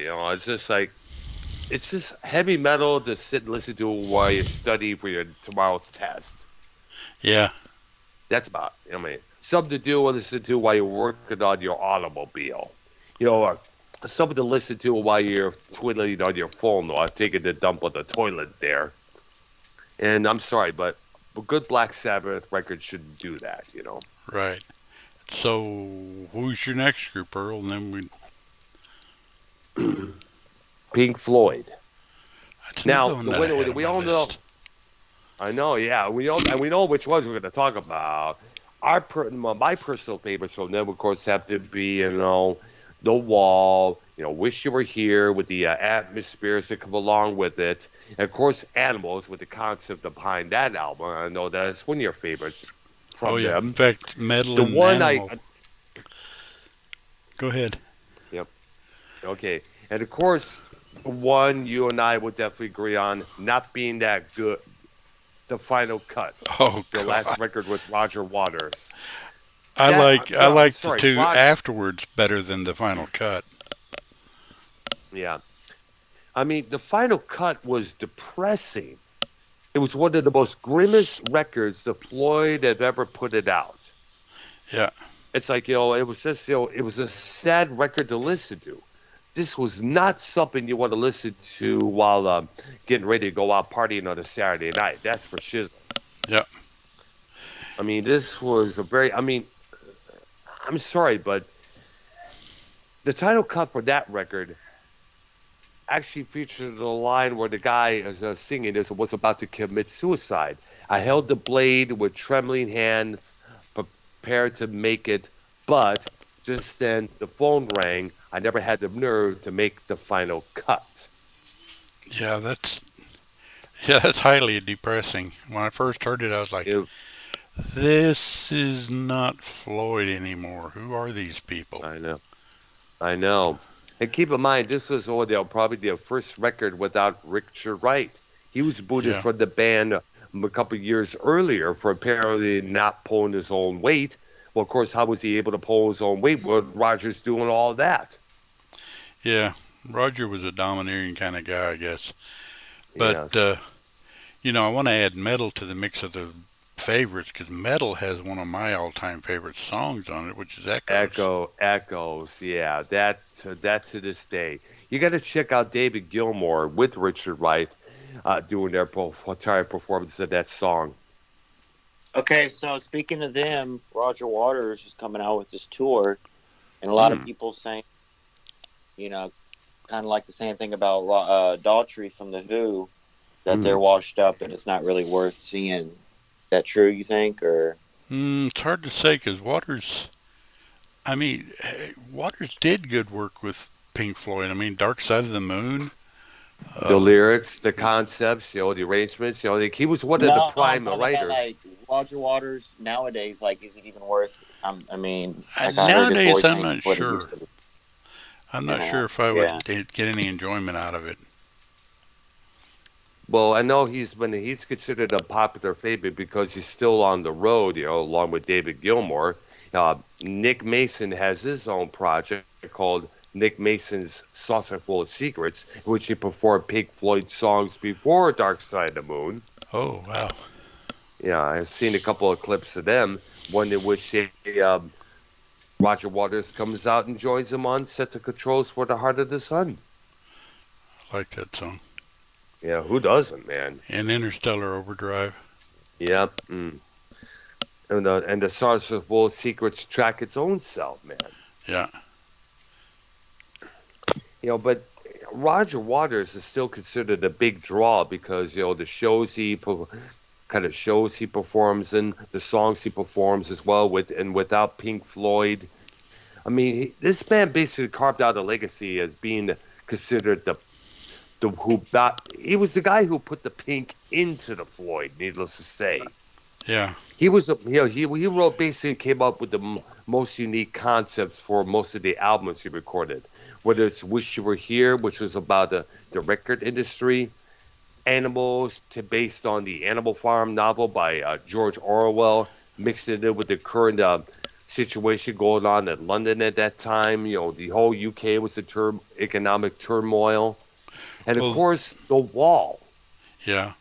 It's just heavy metal to sit and listen to while you study for your tomorrow's test. Yeah, That's about. I mean, something to do or listen to while you're working on your automobile. Or something to listen to while you're twiddling on your phone or taking a dump on the toilet there. And I'm sorry, but a good Black Sabbath record shouldn't do that. right. So, who's your next group, Earl? And then Pink Floyd. that's another Now, one the that I winner, had on we my all know. list. I know, yeah, we know which ones we're going to talk about. My personal favorites will never, of course, have to be, The Wall, Wish You Were Here with the atmospheres that come along with it. And, of course, Animals with the concept behind that album. I know that's one of your favorites Oh from yeah. In them. fact, Metal The and one Animal. Go ahead. yep, okay. And, of course, the one you and I would definitely agree on not being that good, The Final Cut, Oh the last God. record with Roger Waters. I like I I'm like the sorry, two afterwards better than the final cut. yeah. I mean, the Final Cut was depressing. It was one of the most grimmest records the Floyd have ever put it out. Yeah. It's like, it was just, it was a sad record to listen to. This was not something you want to listen to while getting ready to go out partying on a Saturday night. That's for shizzle. Yeah. I mean, this was I mean, I'm sorry, but the title cut for that record actually featured a line where the guy is singing this was about to commit suicide. I held the blade with trembling hands, prepared to make it, but just then the phone rang. I never had the nerve to make the final cut. Yeah, that's highly depressing. When I first heard it, I was like, It, "This is not Floyd anymore. Who are these people?" I know, I know. And keep in mind, this was probably their first record without Richard Wright. He was booted Yeah, from the band a couple of years earlier for apparently not pulling his own weight. Well, of course, how was he able to pull his own weight with Rogers doing all that? yeah. Roger was a domineering kind of guy, I guess. But Yes. I want to add Metal to the mix of the favorites because Metal has one of my all-time favorite songs on it, which is Echoes. Echoes, yeah, that to this day. You got to check out David Gilmour with Richard Wright doing their entire performance of that song. Okay, so speaking of them, Roger Waters is coming out with this tour, and a lot of people saying, you know, kind of like the same thing about Daughtry from the Who, that they're Mm. washed up and it's not really worth seeing. Is that true? You think, or It's hard to say because Waters. I mean, Waters did good work with Pink Floyd. I mean, Dark Side of the Moon. The Uh, lyrics, the concepts, the arrangements, like he was one of the no? I'm prime talking about writers. like Roger Waters nowadays. Like, is it even worth? I mean, like I heard his nowadays, voice I'm ain't not what it sure. used to be. I'm not Yeah, sure if I yeah. would get any enjoyment out of it. Well, I know he's considered a popular favorite because he's still on the road, along with David Gilmour. Nick Mason has his own project called Nick Mason's Saucer Full of Secrets, in which he performed Pink Floyd songs before Dark Side of the Moon. Oh wow! Yeah, I've seen a couple of clips of them, one in which Roger Waters comes out and joins him on Set the Controls for the Heart of the Sun. I like that song. Yeah, who doesn't, man? And Interstellar Overdrive. Yep. And the Saucer Full of Secrets track its own self, man. Yeah. But Roger Waters is still considered a big draw because the shows shows he performs in, the songs he performs as well without Pink Floyd. I mean, this man basically carved out a legacy as being considered he was the guy who put the Pink into the Floyd. Needless to say, Yeah. he was he wrote basically came up with the most unique concepts for most of the albums he recorded. Whether it's "Wish You Were Here," which was about the record industry, "Animals," based on the Animal Farm novel by George Orwell, mixed it in with the current situation going on in London at that time. The whole UK was a economic turmoil, and of Well, course, The Wall. yeah.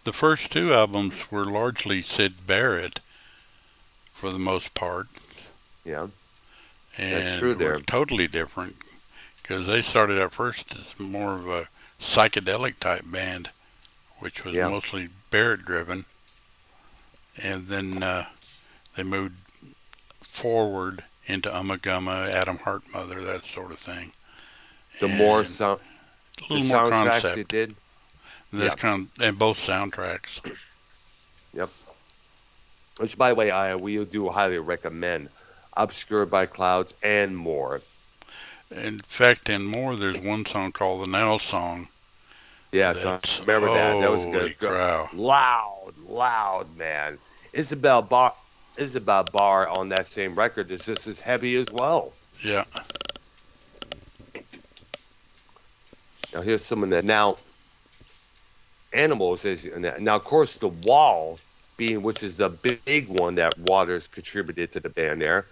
The first two albums were largely Sid Barrett for the most part, Yeah, that's true. and were There, totally different because they started out first as more of a psychedelic type band, which was yeah. mostly Barrett driven, and then they moved forward into Ummagumma, Adam Hartmother, that sort of thing, The more and sound, a the little more soundtracks they concept. did. There's Yeah, and both soundtracks. yep. Which, by the way, we do highly recommend. Obscured by Clouds and more. In fact, and more, there's one song called the Nell Song. Yeah, so I That's remember that. That was holy good. crow. Loud, loud, man. Isabel Bar on that same record is just as heavy as well. Yeah, Now here's some of that. Now, Animals is now, of course, The Wall which is the big one that Waters contributed to the band there,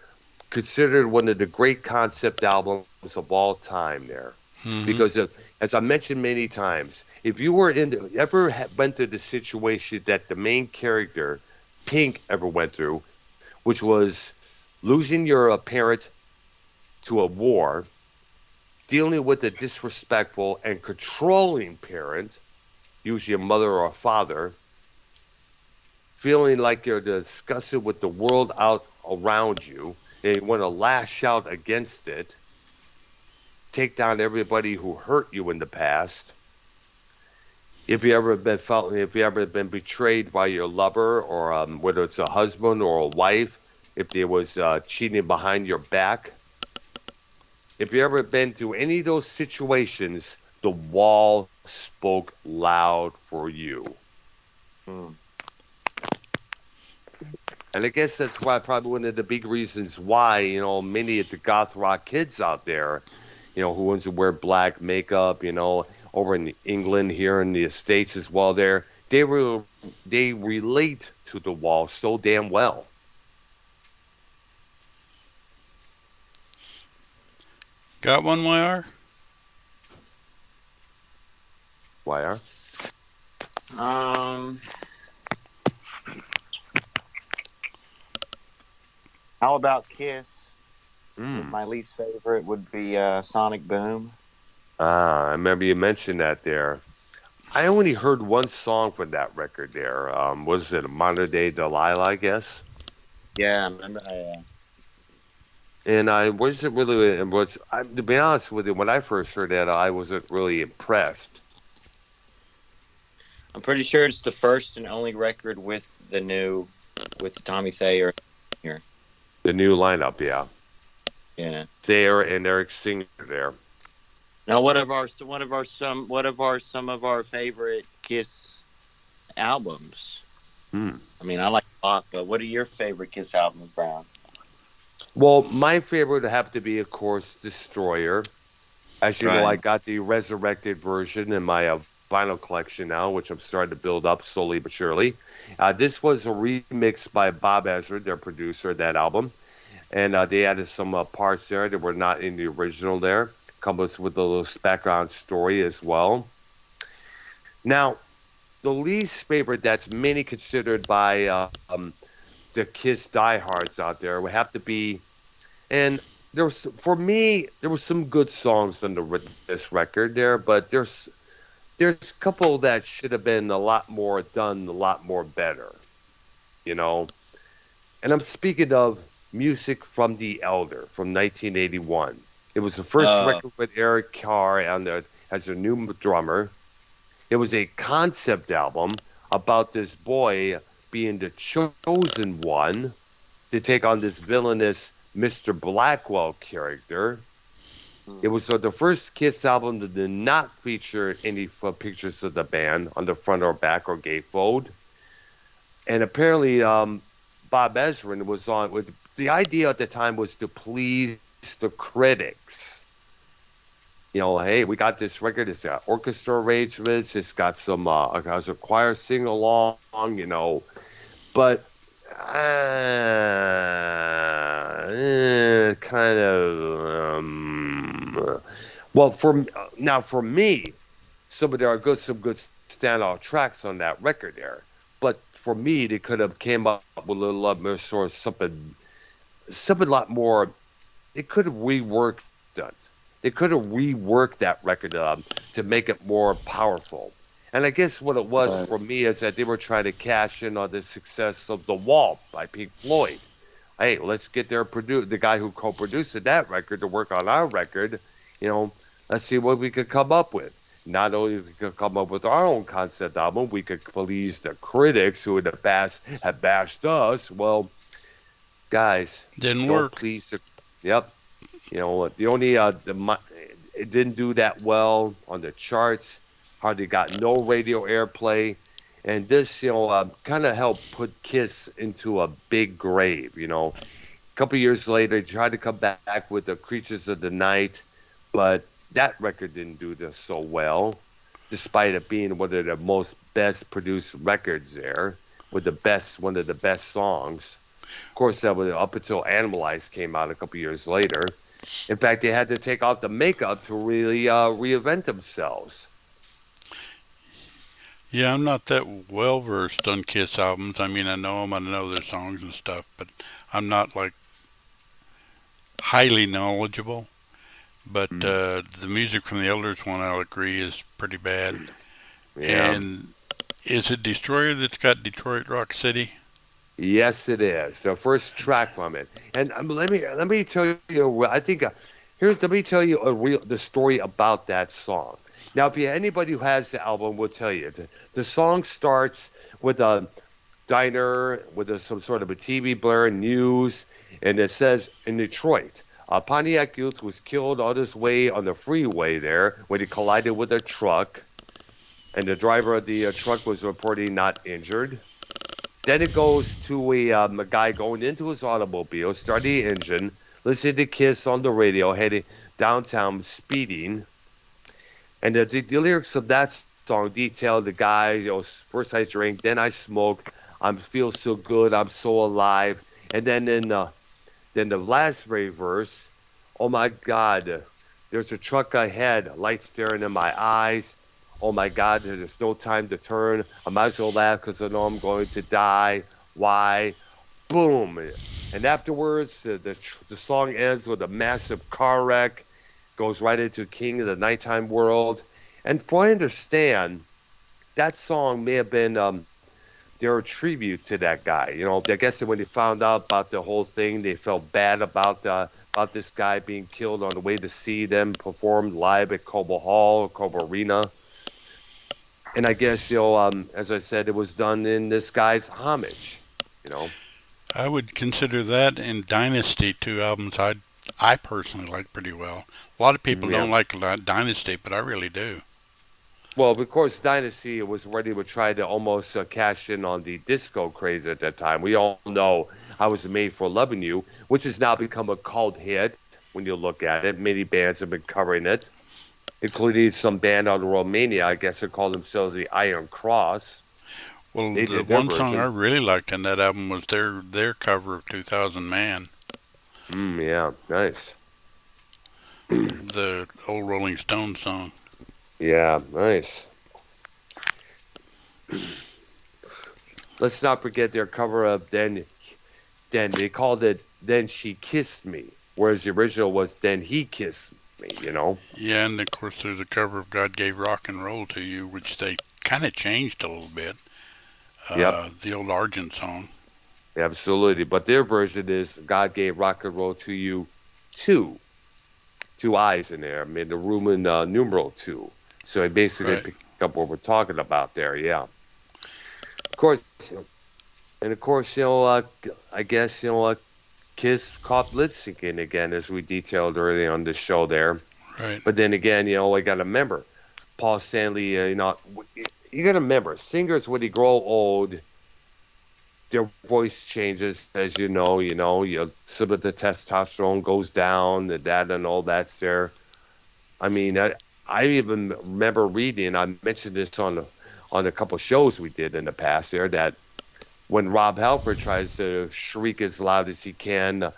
considered one of the great concept albums of all time there. hmm Because as I mentioned many times, if you were went through the situation that the main character Pink ever went through, which was losing your parent to a war, dealing with a disrespectful and controlling parent, usually a mother or a father, feeling like you're disgusted with the world out around you, and you want to lash out against it, take down everybody who hurt you in the past. If you ever been betrayed by your lover, or whether it's a husband or a wife, if there was cheating behind your back, if you ever been through any of those situations, The Wall spoke loud for you. Hmm. And I guess that's why probably one of the big reasons why, many of the goth rock kids out there, who wants to wear black makeup, over in England, here in the States as well there, they relate to The Wall so damn well. got one, YR? YR? Um, how about Kiss? My least favorite would be Sonic Boom. I remember you mentioned that there. I only heard one song from that record there. Was it Modern Day Delilah, I guess? Yeah, I remember. And I wasn't really, to be honest with you, when I first heard that, I wasn't really impressed. I'm pretty sure it's the first and only record with the Tommy Thayer here. The new lineup, yeah. Yeah. Thayer and Eric Singer there. Now, what of our some of our favorite Kiss albums? Hmm. I mean, I like a lot, but what are your favorite Kiss albums, Brown? Well, my favorite would have to be, of course, Destroyer. As you know, I Right. got the resurrected version in my vinyl collection now, which I'm starting to build up slowly but surely. This was a remix by Bob Ezra, their producer of that album, and they added some parts there that were not in the original there. Comes with a little background story as well. Now, the least favorite that's many considered by the Kiss diehards out there would have to be, and there was for me there was some good songs on this record there, but there's a couple that should have been a lot more done, a lot more better, you know. And I'm speaking of Music from the Elder from 1981. It was the first Uh, record with Eric Carr as a new drummer. It was a concept album about this boy being the chosen one to take on this villainous Mr. Blackwell character. It hmm. was the first Kiss album that did not feature any pictures of the band on the front or back or gatefold. And apparently, Bob Ezrin was on with the idea at the time was to please the critics. You know, hey, we got this record. It's got orchestra arrangements. It's got some has a choir sing along. You know, but kind of well for me, there are some good standout tracks on that record there. But for me, they could have came up with a little more sort of something a lot more. They could have reworked it. They could have reworked that record to make it more powerful. And I guess what it was Right. for me is that they were trying to cash in on the success of The Wall by Pink Floyd. Hey, let's get the guy who co-produced that record to work on our record. You know, let's see what we could come up with. Not only we could come up with our own concept album, we could please the critics who in the past have bashed us. Well, guys, Didn't don't work. please the. Yep, you know the only it didn't do that well on the charts. Hardly got no radio airplay, and this kind of helped put Kiss into a big grave. You know, a couple years later, they tried to come back with the Creatures of the Night, but that record didn't do this so well, despite it being one of the most best produced records there, with one of the best songs. Of course, that was up until Animalize came out a couple years later. In fact, they had to take off the makeup to really reinvent themselves. Yeah, I'm not that well versed on Kiss albums. I mean, I know them, I know their songs and stuff, but I'm not like highly knowledgeable. But Mm. the music from the Elders one, I'll agree, is pretty bad. Yeah. And is it Destroyer that's got Detroit Rock City? Yes, it is the first track from it. And let me tell you. I think let me tell you the story about that song. Now, if anybody who has the album will tell you the song starts with a diner with some sort of a TV blare news, and it says in Detroit, a Pontiac youth was killed on his way on the freeway there when he collided with a truck, and the driver of the truck was reportedly not injured. Then it goes to a guy going into his automobile, starting the engine, listening to Kiss on the radio, heading downtown, speeding. And the lyrics of that song detail the guy, first I drink, then I smoke, I feel so good, I'm so alive. And then the last very verse, oh my God, there's a truck ahead, light staring in my eyes. Oh my God, there's no time to turn. I might as well laugh because I know I'm going to die. Why? Boom. And afterwards, the song ends with a massive car wreck, goes right into King of the Nighttime World. And for I understand, that song may have been their tribute to that guy. You know, I guess that when they found out about the whole thing, they felt bad about about this guy being killed on the way to see them perform live at Cobo Hall or Cobo Arena. And I guess, as I said, it was done in this guy's homage, you know. I would consider that and Dynasty two albums I personally like pretty well. A lot of people Yeah. don't like Dynasty, but I really do. Well, of course, Dynasty, it was where they would try to almost cash in on the disco craze at that time. We all know I Was Made for Loving You, which has now become a cult hit when you look at it. Many bands have been covering it, including some band out of Romania. I guess they call themselves the Iron Cross. Well, They the did their one song I version. really liked in that album was their cover of 2000 Man, Yeah, nice. the old Rolling Stones song. Yeah, nice. Let's not forget their cover of Then they called it Then She Kissed Me, whereas the original was Then He Kissed Me, you know? Yeah, and of course there's a cover of God Gave Rock and Roll to You, which they kind of changed a little bit. Yep, The old Argent song. absolutely. But their version is God Gave Rock and Roll to You two. Two eyes in there. I mean, the Roman numeral two. So it basically Right. picked up what we're talking about there, yeah. Of course, and of course, I guess, Kiss caught lip syncing again, as we detailed early on the show there. Right. But then again, I got to remember, Paul Stanley, you got to remember, singers, when they grow old, their voice changes, as some of the testosterone goes down, the that and all that's there. I mean, I even remember reading, I mentioned this on a couple shows we did in the past there, that when Rob Halford tries to shriek as loud as he can,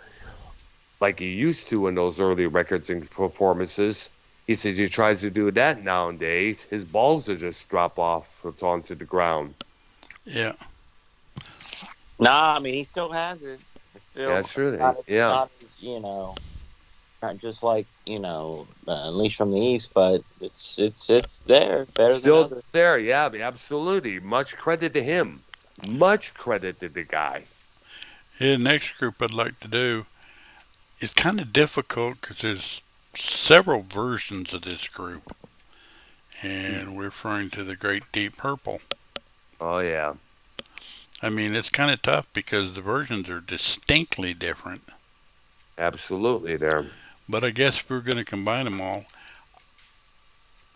like he used to in those early records and performances, he says he tries to do that nowadays, his balls will just drop off onto the ground. Yeah. Nah, I mean he still has it. It's still Yeah, sure. it's Yeah. not as not just like Unleashed from the East, but it's there, better than Still others. there, yeah, absolutely. Much credit to him. Much credit to the guy. Yeah, the next group I'd like to do is kind of difficult because there's several versions of this group, and we're referring to the Great Deep Purple. Oh, yeah. I mean, it's kind of tough because the versions are distinctly different. Absolutely there. But I guess if we're going to combine them all,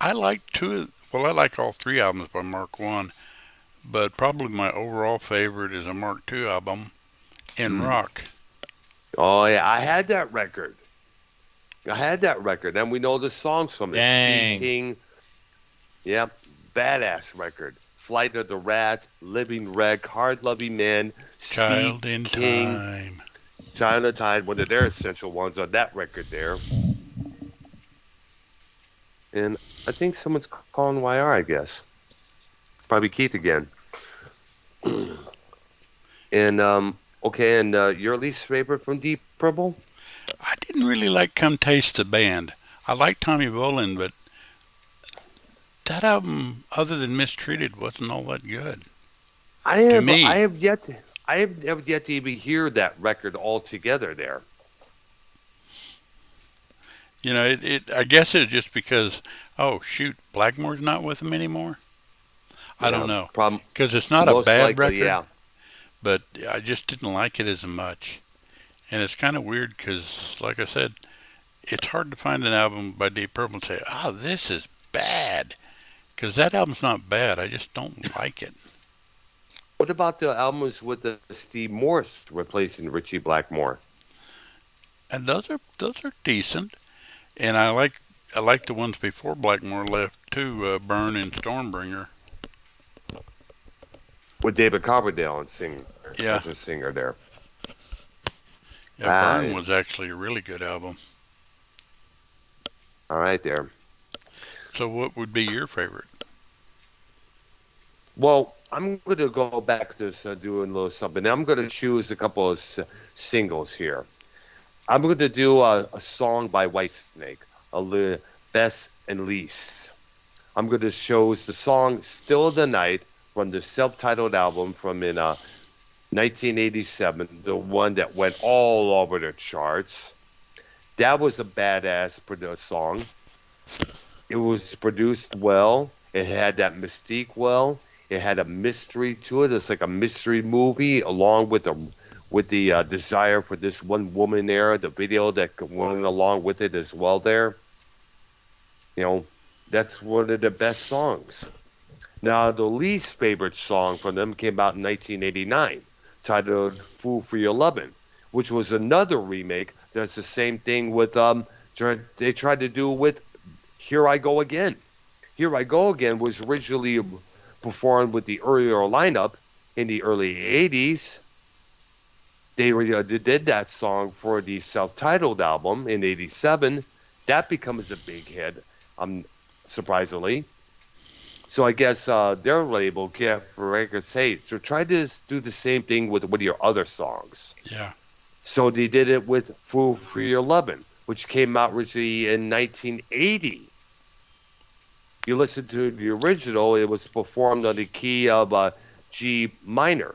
I like I like all three albums by Mark One, but probably my overall favorite is a Mark Two album, In Rock. Oh, yeah. I had that record. And we know the songs from it. Dang. Steve King. Yep. Badass record. Flight of the Rat, Living Wreck, Hard Loving Man, Child Steve in King, Time. Child in Time, one of their essential ones on that record there. And I think someone's calling YR, I guess. Probably Keith again. And, okay, and your least favorite from Deep Purple? I didn't really like Come Taste the Band. I like Tommy Bolin, but that album, other than Mistreated, wasn't all that good. I have, me. I have yet to even hear that record altogether there. You know, I guess it's just because, oh, shoot, Blackmore's not with them anymore? I don't know. Problem, Because it's not a most bad likely, record, yeah. but I just didn't like it as much. And it's kind of weird because, like I said, it's hard to find an album by Deep Purple and say, oh, this is bad. Because that album's not bad. I just don't like it. What about the albums with the Steve Morse replacing Richie Blackmore? And those are decent. And I like the ones before Blackmore left too, Burn and Stormbringer. With David Coverdale and Yeah. as a singer there. Yeah, Burn was actually a really good album. All right there. So what would be your favorite? Well, I'm going to go back to doing a little something. I'm going to choose a couple of singles here. I'm going to do a song by Whitesnake, Best and Least. I'm going to choose the song Still of the Night from the self-titled album from 1987, the one that went all over the charts. That was a badass song. It was produced well. It had that mystique well. It had a mystery to it. It's like a mystery movie, along with the desire for this one woman there. The video that went along with it as well. There, you know, that's one of the best songs. Now, the least favorite song from them came out in 1989, titled "Fool for Your Lovin'," which was another remake. That's the same thing with they tried to do with "Here I Go Again." "Here I Go Again" was originally performed with the earlier lineup in the early 80s. They did that song for the self-titled album in 87. That becomes a big hit, surprisingly. So I guess their label, Get Records, hey, so try to do the same thing with one of your other songs. Yeah. So they did it with "Fool for Your Lovin'," which came out originally in 1980. You listen to the original, it was performed on the key of G minor.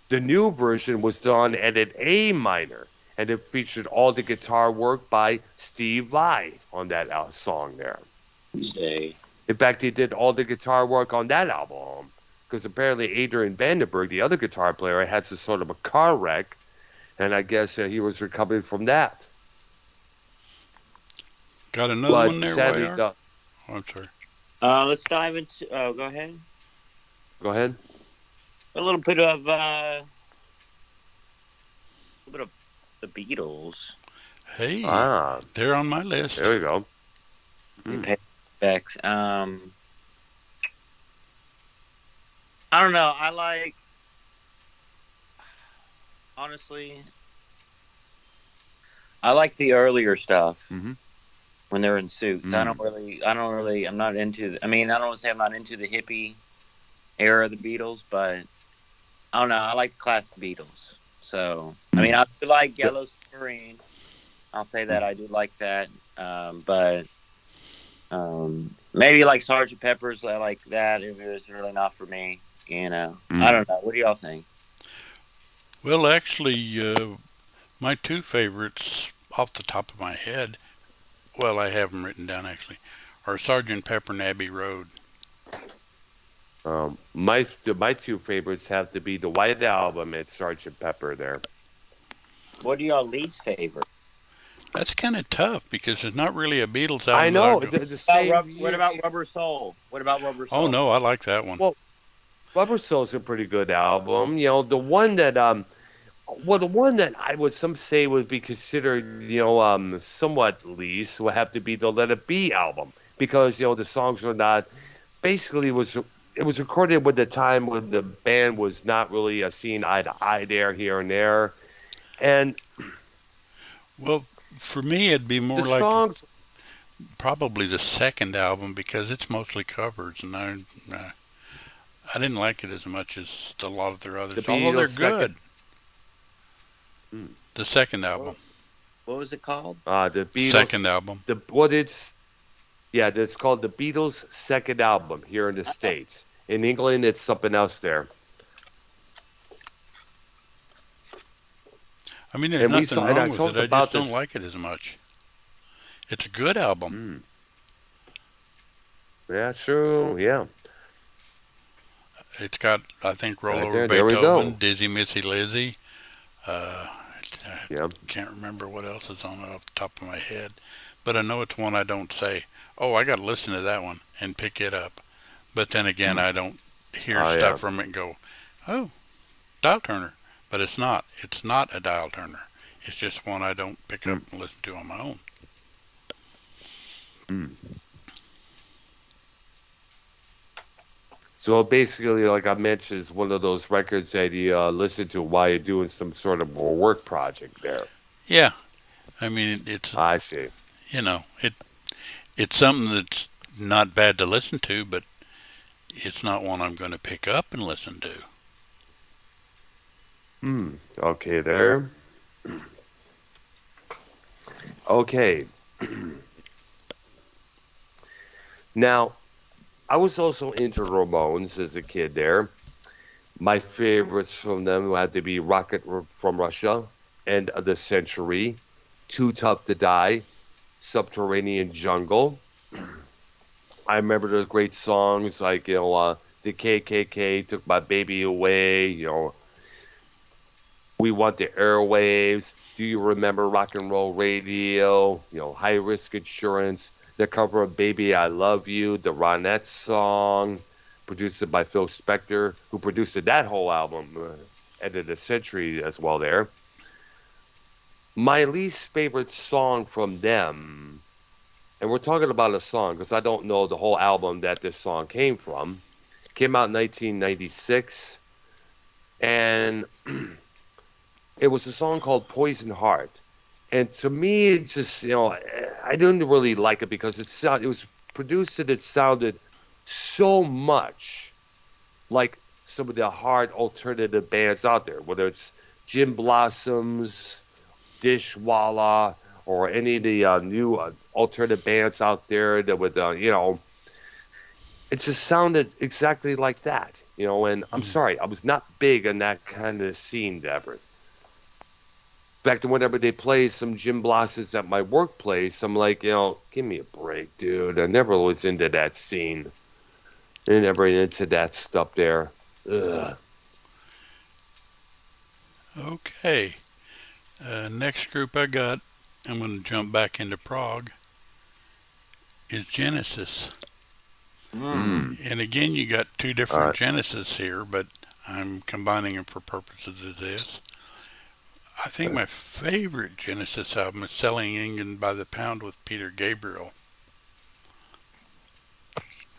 The new version was done at an A minor, and it featured all the guitar work by Steve Vai on that song there. Say. In fact, he did all the guitar work on that album, because apparently Adrian Vandenberg, the other guitar player, had some sort of a car wreck, and I guess he was recovering from that. Got another But one there, sadly, YR? Oh, I'm sorry. Let's dive into. Oh, go ahead. Go ahead. A little bit of the Beatles. Hey, Ah, they're on my list. there we go. Payback. I don't know. Honestly, I like the earlier stuff Mm-hmm. when they're in suits. Mm. I'm not into. I mean, I don't want to say I'm not into the hippie era of the Beatles, but I don't know. I like the classic Beatles. So, I mean, I do like Yellow Submarine. I'll say that I do like that. But maybe like Sergeant Pepper's, I like that. It was really not for me. You know, I don't know. What do y'all think? Well, actually, my two favorites off the top of my head, well, I have them written down actually, are Sergeant Pepper and Abbey Road. My two favorites have to be the White Album and Sergeant Pepper there. What do y'all least favorite? That's kind of tough because it's not really a Beatles album. I know. that The same What about Rubber Soul? What about Rubber Soul? Oh no, I like that one. Well, Rubber Soul's a pretty good album. You know, the one that the one that I would some say would be considered, somewhat least would have to be the Let It Be album, because the songs are not basically it was recorded with the time when the band was not really seeing eye to eye here and there, and Well, for me, it'd be more the like songs. probably the second album because it's mostly covers, and I didn't like it as much as a lot of their others, The although they're Beatles' good. Mm. The second album, What was it called? The Beatles. second album. It's called the Beatles' second album here in the States. In England, it's something else there. I mean, there's And nothing and I wrong with talked it. I about just don't this. like it as much. It's a good album. Yeah, true. Yeah. It's got, I think, Roll Right Over there we Beethoven, go. Dizzy Missy Lizzy. I Yeah. can't remember what else is on it off the top of my head, but I know it's one I don't say, oh, I got to listen to that one and pick it up. But then again, I don't hear Oh, stuff yeah. from it and go, oh, dial turner. But it's not. It's not a dial turner. It's just one I don't pick up and listen to on my own. So basically, like I mentioned, it's one of those records that you listen to while you're doing some sort of a work project there. Yeah, I mean, it's I see. it's something that's not bad to listen to, but it's not one I'm going to pick up and listen to. Okay, there. Okay. Now, I was also into Ramones as a kid there. My favorites from them had to be Rocket from Russia, End of the Century, Too Tough to Die, Subterranean Jungle. I remember those great songs like, the KKK Took My Baby Away, We Want the Airwaves, Do You Remember Rock and Roll Radio, High Risk Insurance, the cover of Baby I Love You, the Ronettes song, produced by Phil Spector, who produced that whole album, end of the century as well there. My least favorite song from them, and we're talking about a song because I don't know the whole album that this song came from, came out in 1996, and it was a song called Poison Heart. And to me, it's just, I didn't really like it because it was produced and it sounded so much like some of the hard alternative bands out there, whether it's Jim Blossoms, Dishwalla, or any of the new alternative bands out there that would, it just sounded exactly like that, and I'm sorry, I was not big on that kind of scene, Deborah. Back to whenever they play some Jim Blossoms at my workplace, I'm like, give me a break, dude. I never was into that scene. I never into that stuff there. Ugh. Okay. Next group I got, I'm going to jump back into prog, is Genesis. And again, you got two different Genesis here, but I'm combining them for purposes of this. I think my favorite Genesis album is Selling England by the Pound with Peter Gabriel.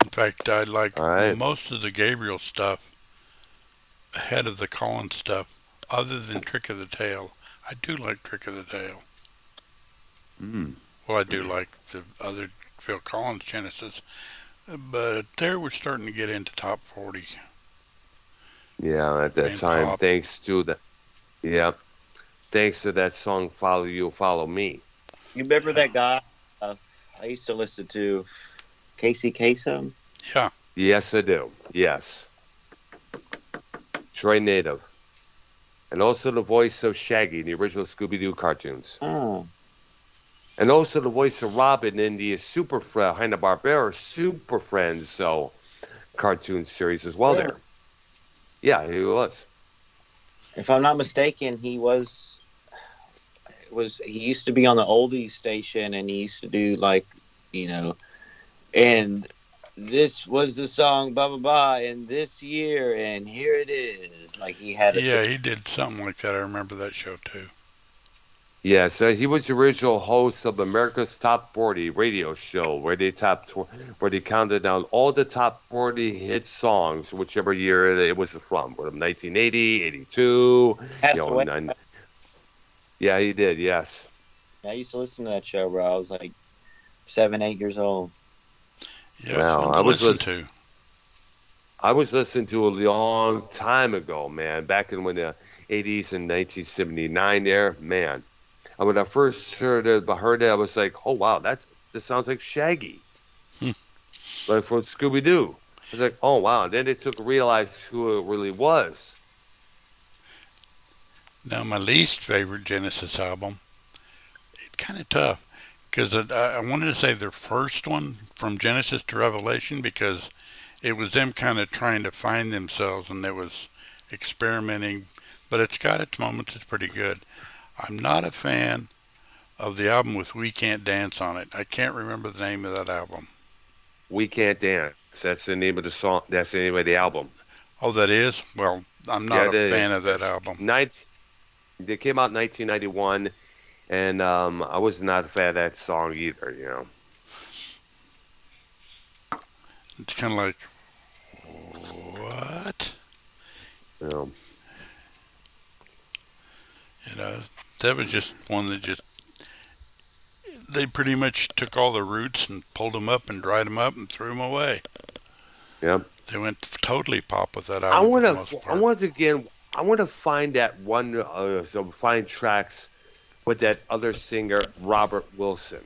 In fact, I like most of the Gabriel stuff ahead of the Collins stuff, other than Trick of the Tail. I do like Trick of the Tail. Well, I do like the other Phil Collins Genesis, but there we're starting to get into top 40. Yeah, at that time, pop. Thanks to that song, Follow You, Follow Me. You remember that guy I used to listen to, Casey Kasem? Yeah. Yes, I do. Yes. Troy native. And also the voice of Shaggy in the original Scooby-Doo cartoons. Oh. And also the voice of Robin in the Hanna-Barbera Super Friends cartoon series as well there. Yeah, he was. If I'm not mistaken, he used to be on the oldies station, and he used to do and this was the song blah blah blah in this year, and here it is. Like he had he did something like that. I remember that show too. Yeah, so he was the original host of America's Top 40 radio show, where they counted down all the top 40 hit songs, whichever year it was from, 1980, 82. Yeah, he did. Yes. I used to listen to that show, bro. I was like 7, 8 years old. Yeah, well, I was listening to a long time ago, man. Back in the 80s and 1979 there, man. And when I first heard it, I was like, oh, wow, this sounds like Shaggy. Like from Scooby-Doo. I was like, oh, wow. And then it took to realize who it really was. Now, my least favorite Genesis album, it's kind of tough. Because I wanted to say their first one, From Genesis to Revelation, because it was them kind of trying to find themselves, and it was experimenting. But it's got its moments. It's pretty good. I'm not a fan of the album with We Can't Dance on it. I can't remember the name of that album. We Can't Dance. That's the name of the song. That's the name of the album. Oh, that is? Well, I'm not a fan of that album. They came out in 1991, and I was not a fan of that song either, It's kind of like, what? That was just one that they pretty much took all the roots and pulled them up and dried them up and threw them away. Yep. They went totally pop with that album for the most part. I want to find that one, find tracks with that other singer, Robert Wilson.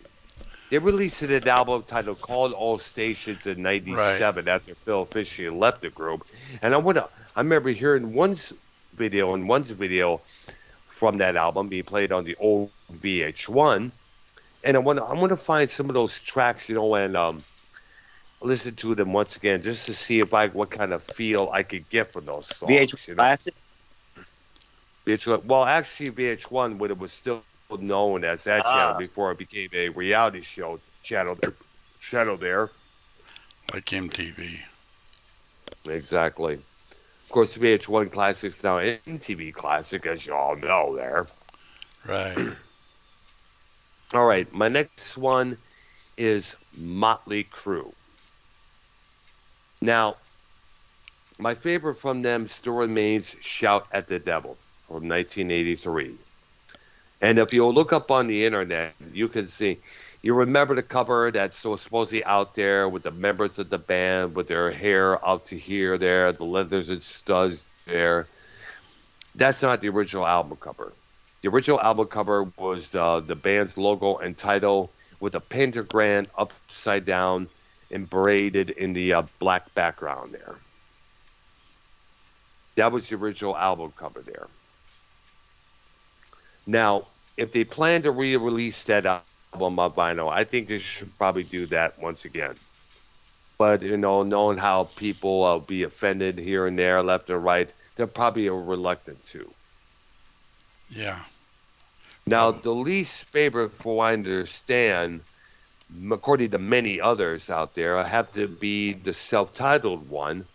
They released an album titled Called All Stations in 97 after Phil officially left the group. And I remember hearing one's video from that album being played on the old VH1, and I want to find some of those tracks, and listen to them once again just to see if I what kind of feel I could get from those VH1 songs. Classic. VH1, well, actually, VH1, when it was still known as that channel Ah, before it became a reality show channel there. like MTV. Exactly. Of course, VH1 Classic's now MTV Classic, as you all know there. Right. All right, my next one is Motley Crue. Now, my favorite from them still remains Shout at the Devil from 1983. And if you look up on the internet, you can see, you remember the cover that's so supposedly out there with the members of the band with their hair out to here, there, the leathers and studs there. That's not the original album cover. The original album cover was the band's logo and title with a pentagram upside down and braided in the black background there. That was the original album cover there. Now, if they plan to re-release that album on vinyl, I think they should probably do that once again. But knowing how people be offended here and there, left and right, they're probably reluctant to. Yeah. Now, Probably. the least favorite, for what I understand, according to many others out there, have to be the self-titled one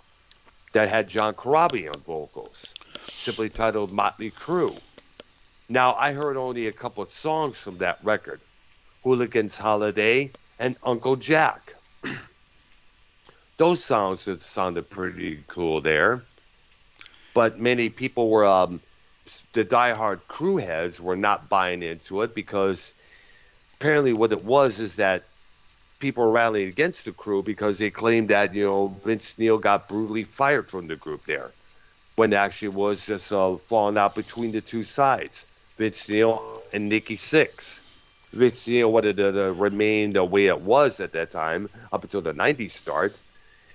that had John Corabi on vocals, simply titled Motley Crue. Now, I heard only a couple of songs from that record, Hooligan's Holiday and Uncle Jack. Those songs that sounded pretty cool there, but many people were, the diehard crew heads were not buying into it because apparently what it was is that people were rallying against the crew because they claimed that, Vince Neil got brutally fired from the group there when it actually was just falling out between the two sides, Vince Neil and Nikki Sixx. Vince Neil wanted to remain the way it was at that time up until the 90s start.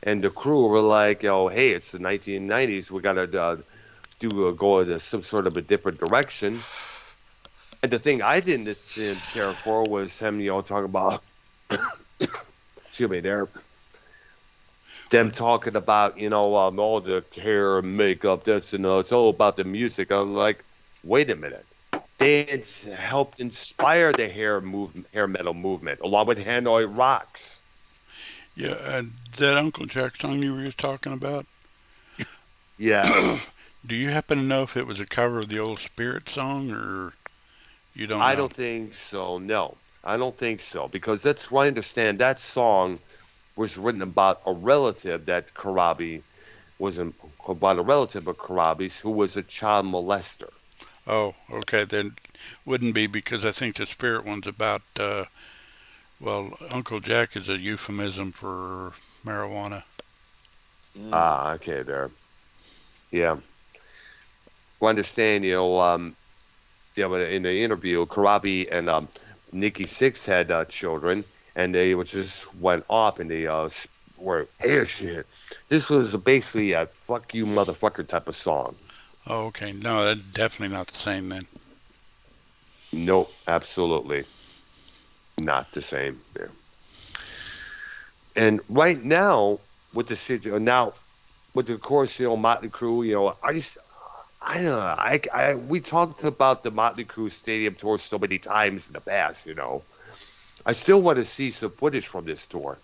And the crew were like, hey, it's the 1990s. We got to go in some sort of a different direction. And the thing I didn't care for was him, talking about, excuse me, them talking about, all the hair and makeup, this and that. It's all about the music. I'm like, wait a minute. They helped inspire the hair metal movement, along with Hanoi Rocks. Yeah. That Uncle Jack song you were just talking about, Yes. do you happen to know if it was a cover of the old Spirit song or you don't I know? don't think so. No, I don't think so. Because that's what I understand. That song was written about a relative that Karabi about a relative of Karabi's who was a child molester. Oh, okay. Then wouldn't be because I think the Spirit one's about, well, Uncle Jack is a euphemism for marijuana. mm. Ah, okay, there. Yeah. Well, I understand, yeah, but in the interview, Karabi and Nikki Six had children, and they just went off and they were air shit. This was basically a "fuck you, motherfucker" type of song. Oh, okay. No, that's definitely not the same then. Nope, absolutely not the same. Yeah. And right now, with the now with the course, Motley Crue, I don't know. We talked about the Motley Crue Stadium tour so many times in the past. I still want to see some footage from this tour.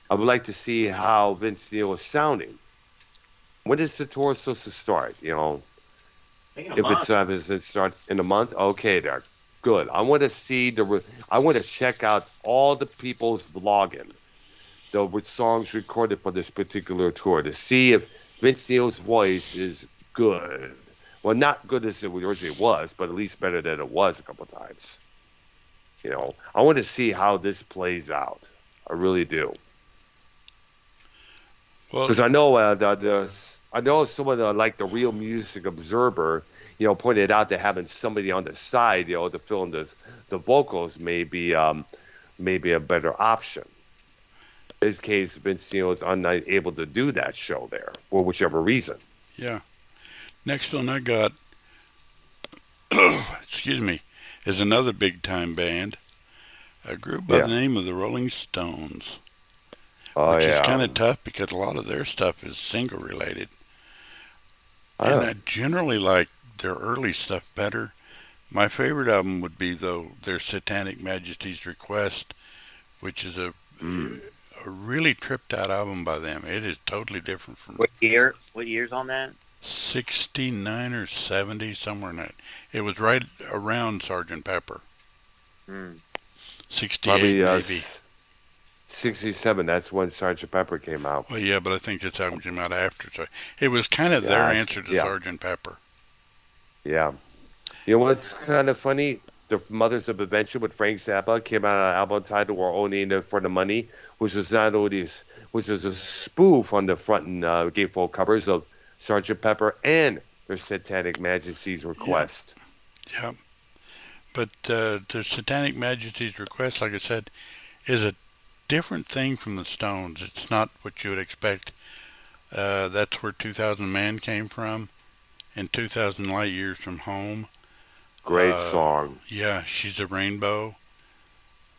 I would like to see how Vince Neil is sounding. When is the tour supposed to start? I think in a If month. does it start in a month? Okay, there. Good. I want to see I want to check out all the people's vlogging, with songs recorded for this particular tour to see if Vince Neil's voice is good. Well, not good as it originally was, but at least better than it was a couple times. I want to see how this plays out. I really do, Well, because I know I know some of the like the Real Music Observer, pointed out that having somebody on the side, to fill in the vocals may be a better option. In this case, Vince Neil is unable to do that show there for whichever reason. yeah. Next one I got, excuse me, is another big time band, a group by the Yeah. name of the Rolling Stones, Oh which is kind yeah. of tough because a lot of their stuff is single related. And Oh. I generally like their early stuff better. My favorite album would be, though, their Satanic Majesty's Request, which is Mm. a really tripped out album by them. It is totally different from What year? What year's on that? 69 or 70, somewhere in that. It was right around Sergeant Pepper. Hmm. 68 Probably maybe. 67. That's when Sergeant Pepper came out. Well, yeah, but I think this album came out after. So it was kind of their Yes. answer to Yeah. Sergeant Pepper. Yeah. You know what's kind of funny? The Mothers of Invention with Frank Zappa came out an album titled "We're Only in It for the Money," which was not only which was a spoof on the front and gatefold covers of Sergeant Pepper and their Satanic Majesty's Yeah, Request. yeah. But the Satanic Majesty's Request, like I said, is a different thing from the Stones. It's not what you would expect. That's where 2000 Man came from, and 2000 Light Years from Home. Great Uh, song. yeah, She's a Rainbow,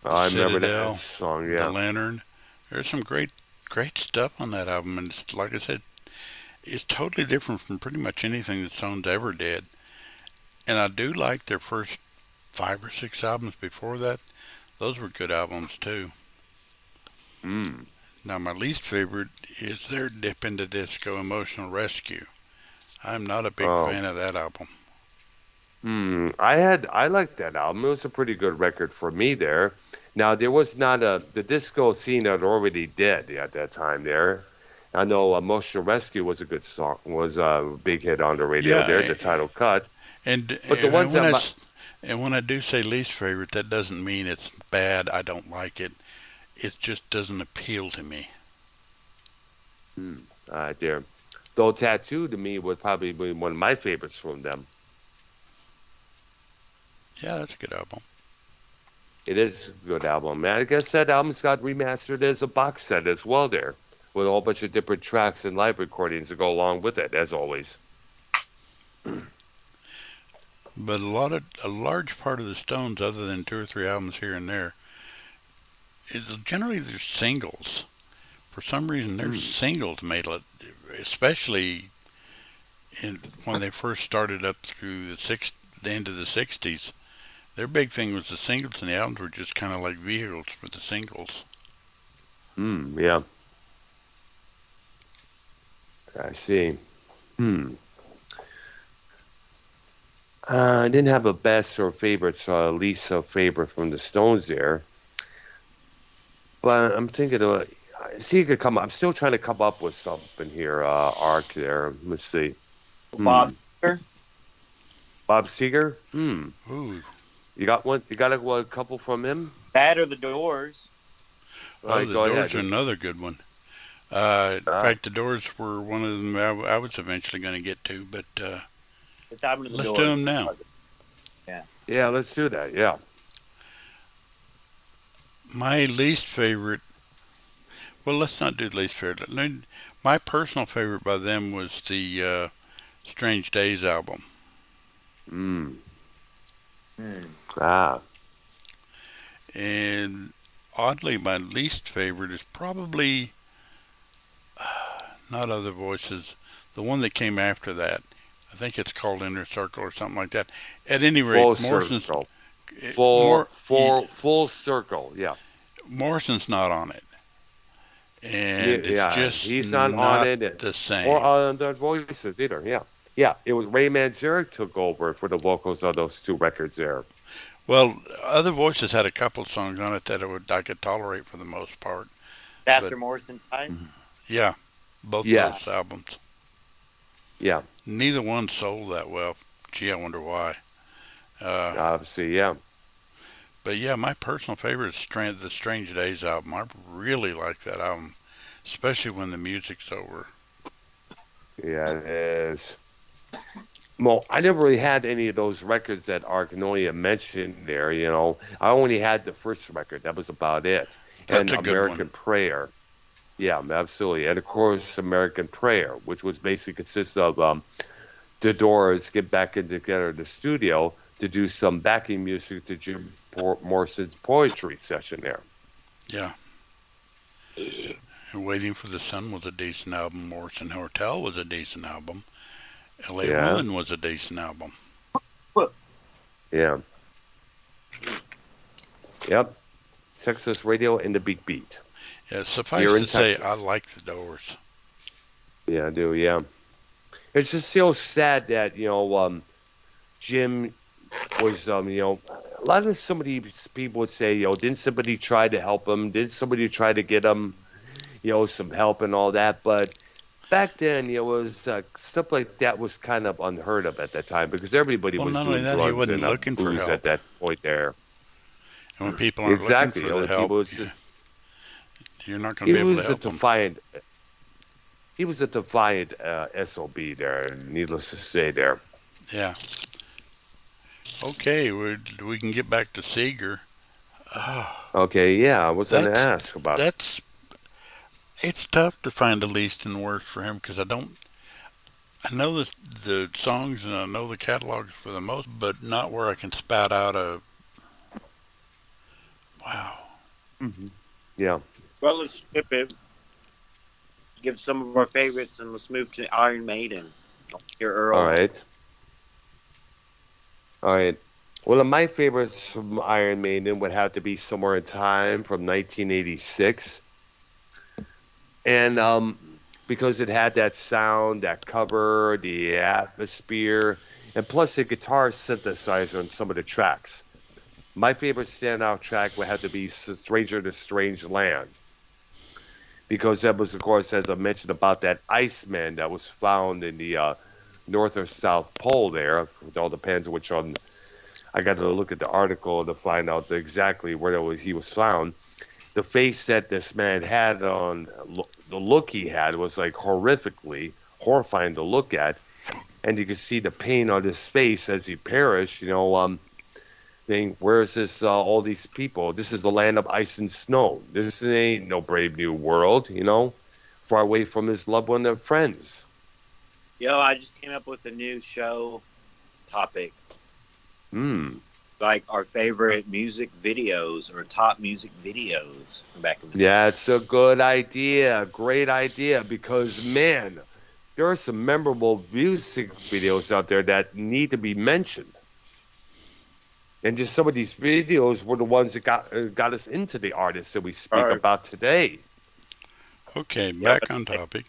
The I remember that Citadel, song. The Yeah. Lantern. There's some great stuff on that album, and it's, like I said, it's totally different from pretty much anything the Stones ever did. And I do like their first 5 or 6 albums before that. Those were good albums too. Mm. Now, my least favorite is their Dip into Disco Emotional Rescue. I'm not a big Oh. fan of that album. I liked that album. It was a pretty good record for me there. Now there was not the disco scene had already dead at that time there. I know Emotional Rescue was a good song, was a big hit on the radio there, Yeah, the title cut. and But the and ones when that I my s- and when I do say least favorite, that doesn't mean it's bad. I don't like it. It just doesn't appeal to me. hmm, there, though Tattoo to me would probably be one of my favorites from them. Yeah, that's a good album. It is a good album. And I guess that album's got remastered as a box set as well there, with a whole bunch of different tracks and live recordings to go along with it, as always. But a large part of the Stones, other than 2 or 3 albums here and there, is generally their singles. For some reason, their Hmm. singles made it, especially when they first started up through the end of the '60s. Their big thing was the singles, and the albums were just kind of like vehicles for the singles. Yeah, I see. Hmm. I didn't have a best or favorite, so least a favorite from the Stones there. But I'm thinking of, see, you could come. I'm still trying to come up with something here. Arc there. Let's see. Hmm. Bob Seger? Bob Seger. Hmm. Ooh, You got one? You got a couple from him? That or the Doors? All oh, right, the go Doors are ahead. another good one. In Ah, fact, the Doors were one of them I was eventually going to get to, but Let's dive into the let's do Doors. them now. Yeah. yeah, let's do that. Yeah. My least favorite. Well, let's not do least favorite. My personal favorite by them was the Strange Days album, Hmm. Hmm. Ah. and oddly, my least favorite is probably not Other Voices. The one that came after that. I think it's called Inner Circle or something like that. At any Full rate, Morrison's circle. more Full circle. Yeah. Morrison's not on it, Yeah, and it's yeah, just he's not on not it, the or same. on the voices either. Yeah, yeah. It was Ray Manzarek took over for the vocals on those two records there. Well, Other Voices had a couple of songs on it that I could tolerate for the most part, but After Morrison died? yeah, both those Yes. albums. Yeah. Neither one sold that well. Gee, I wonder why. Uh, Obviously, yeah. but yeah, my personal favorite is the Strange Days album. I really like that album, especially when the music's over. Yeah, it is. Well, I never really had any of those records that Arknolia mentioned there. I only had the first record. That was about it. And That's a good one. American Prayer. Yeah, absolutely. And of course, American Prayer, which was basically consists of the Doors get back in together in the studio to do some backing music to Jim Morrison's poetry session there. Yeah. And Waiting for the Sun was a decent album. Morrison Hotel was a decent album. L.A. Yeah, Woman was a decent album. yeah, yep. Texas Radio and the Big Beat Yeah, suffice here in to say, I Texas. like the Doors. Yeah, I do. Yeah, it's just so sad that Jim was a lot of some of these people would say didn't somebody try to help him? Did somebody try to get him some help and all that? But back then, it was stuff like that was kind of unheard of at that time because everybody Well, was not only doing that, he drugs wasn't and looking for booze at help. that point there. And when people aren't looking Exactly. for the help, People was just you're not going he to be able to was a help them. defiant he was a defiant SOB there, needless to say there. Yeah. Okay, we can get back to Seeger. Oh, Okay, yeah, I was gonna that's ask about. that's it's tough to find the least and worst for him because I know the songs and I know the catalogs for the most, but not where I can spout out a wow. Mhm. Yeah. Well, let's skip it. Give some of our favorites, and let's move to Iron Maiden. Hear All Earl. right. All right. One of my favorites from Iron Maiden would have to be Somewhere in Time from 1986. And because it had that sound, that cover, the atmosphere, and plus the guitar synthesizer on some of the tracks. My favorite standout track would have to be Stranger to Strange Land. Because that was, of course, as I mentioned about that Iceman that was found in the North or South Pole there. It all depends which one. I got to look at the article to find out exactly where he was found. The face that this man had on, the look he had was like horrifying to look at. And you could see the pain on his face as he perished, saying, where's this, all these people? This is the land of ice and snow. This ain't no brave new world, far away from his loved one and friends. Yo, I just came up with a new show topic. Hmm. Like our favorite music videos or top music videos from back in the day. Yeah, it's a good idea. Great idea. Because, man, there are some memorable music videos out there that need to be mentioned. And just some of these videos were the ones that got us into the artists that we speak Right. about today. Okay, Yeah, back on topic.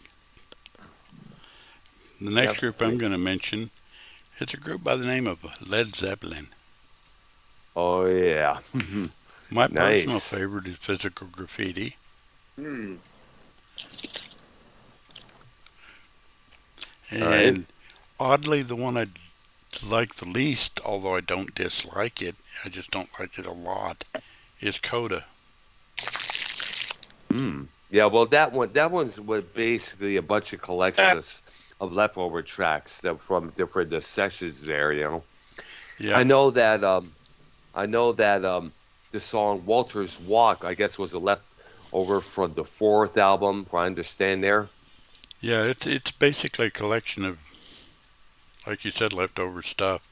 The next Yep. group I'm going to mention, it's a group by the name of Led Zeppelin. Oh, yeah. My personal Nice. favorite is Physical Graffiti. Hmm. All right. And oddly, the one I like the least, although I don't dislike it, I just don't like it a lot, is Coda. Hmm. Yeah, well, that one's what basically a bunch of collections of leftover tracks that from different sessions there. Yeah, I know that the song Walter's Walk, I guess, was a leftover from the fourth album, if I understand there. yeah, it's basically a collection of, like you said, leftover stuff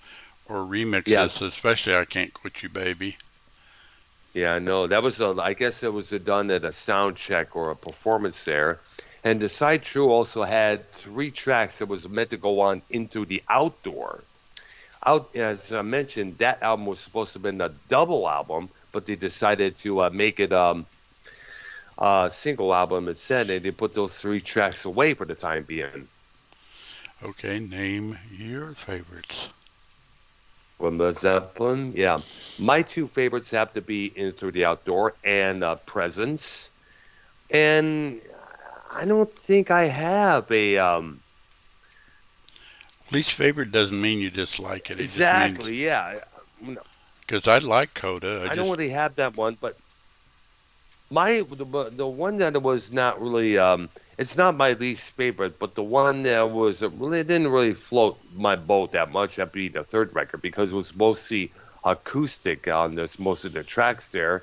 or Yeah, remixes, especially I Can't Quit You Baby. yeah, I know. I guess it was done at a sound check or a performance there. And the side true also had three tracks that was meant to go on into the outdoor. As I mentioned, that album was supposed to have been a double album, but they decided to make it a single album instead, and they put those three tracks away for the time being. Okay, name your favorites. From the Zeppelin, yeah. My two favorites have to be In Through the Outdoor and Presence. And I don't think I have a Least favorite doesn't mean you dislike it. It just means exactly, yeah. because I like Coda. I don't really have that one, but the one that was not really it's not my least favorite, but the one that was really didn't really float my boat that much. That'd be the third record because it was mostly acoustic on this most of the tracks there.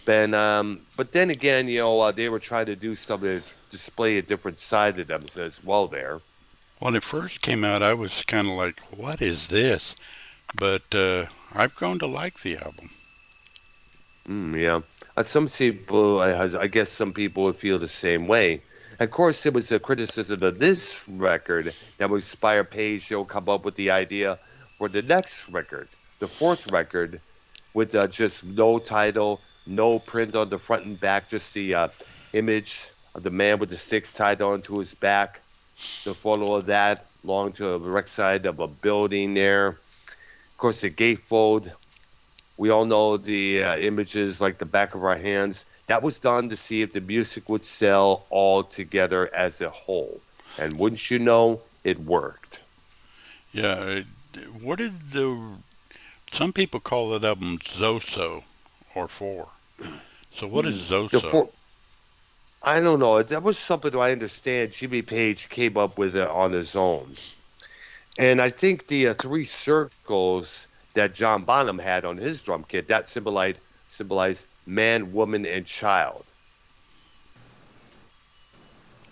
But then again, they were trying to do something to display a different side of them as well there. When it first came out, I was kind of like, "What is this?" but I've grown to like the album. Yeah. Some people, I guess some people would feel the same way. Of course, it was a criticism of this record that would inspire Page to come up with the idea for the next record, the fourth record, with just no title, no print on the front and back, just the image of the man with the sticks tied onto his back, the photo of that along to the wreck side of a building there. Of course, the gatefold. We all know the images like the back of our hands. That was done to see if the music would sell all together as a whole. And wouldn't you know, it worked. Yeah. What did some people call that album Zoso or Four? So what is The Zoso? four, I don't know. That was something I understand Jimmy Page came up with it on his own. And I think the three circles that John Bonham had on his drum kit, that symbolized man, woman, and child.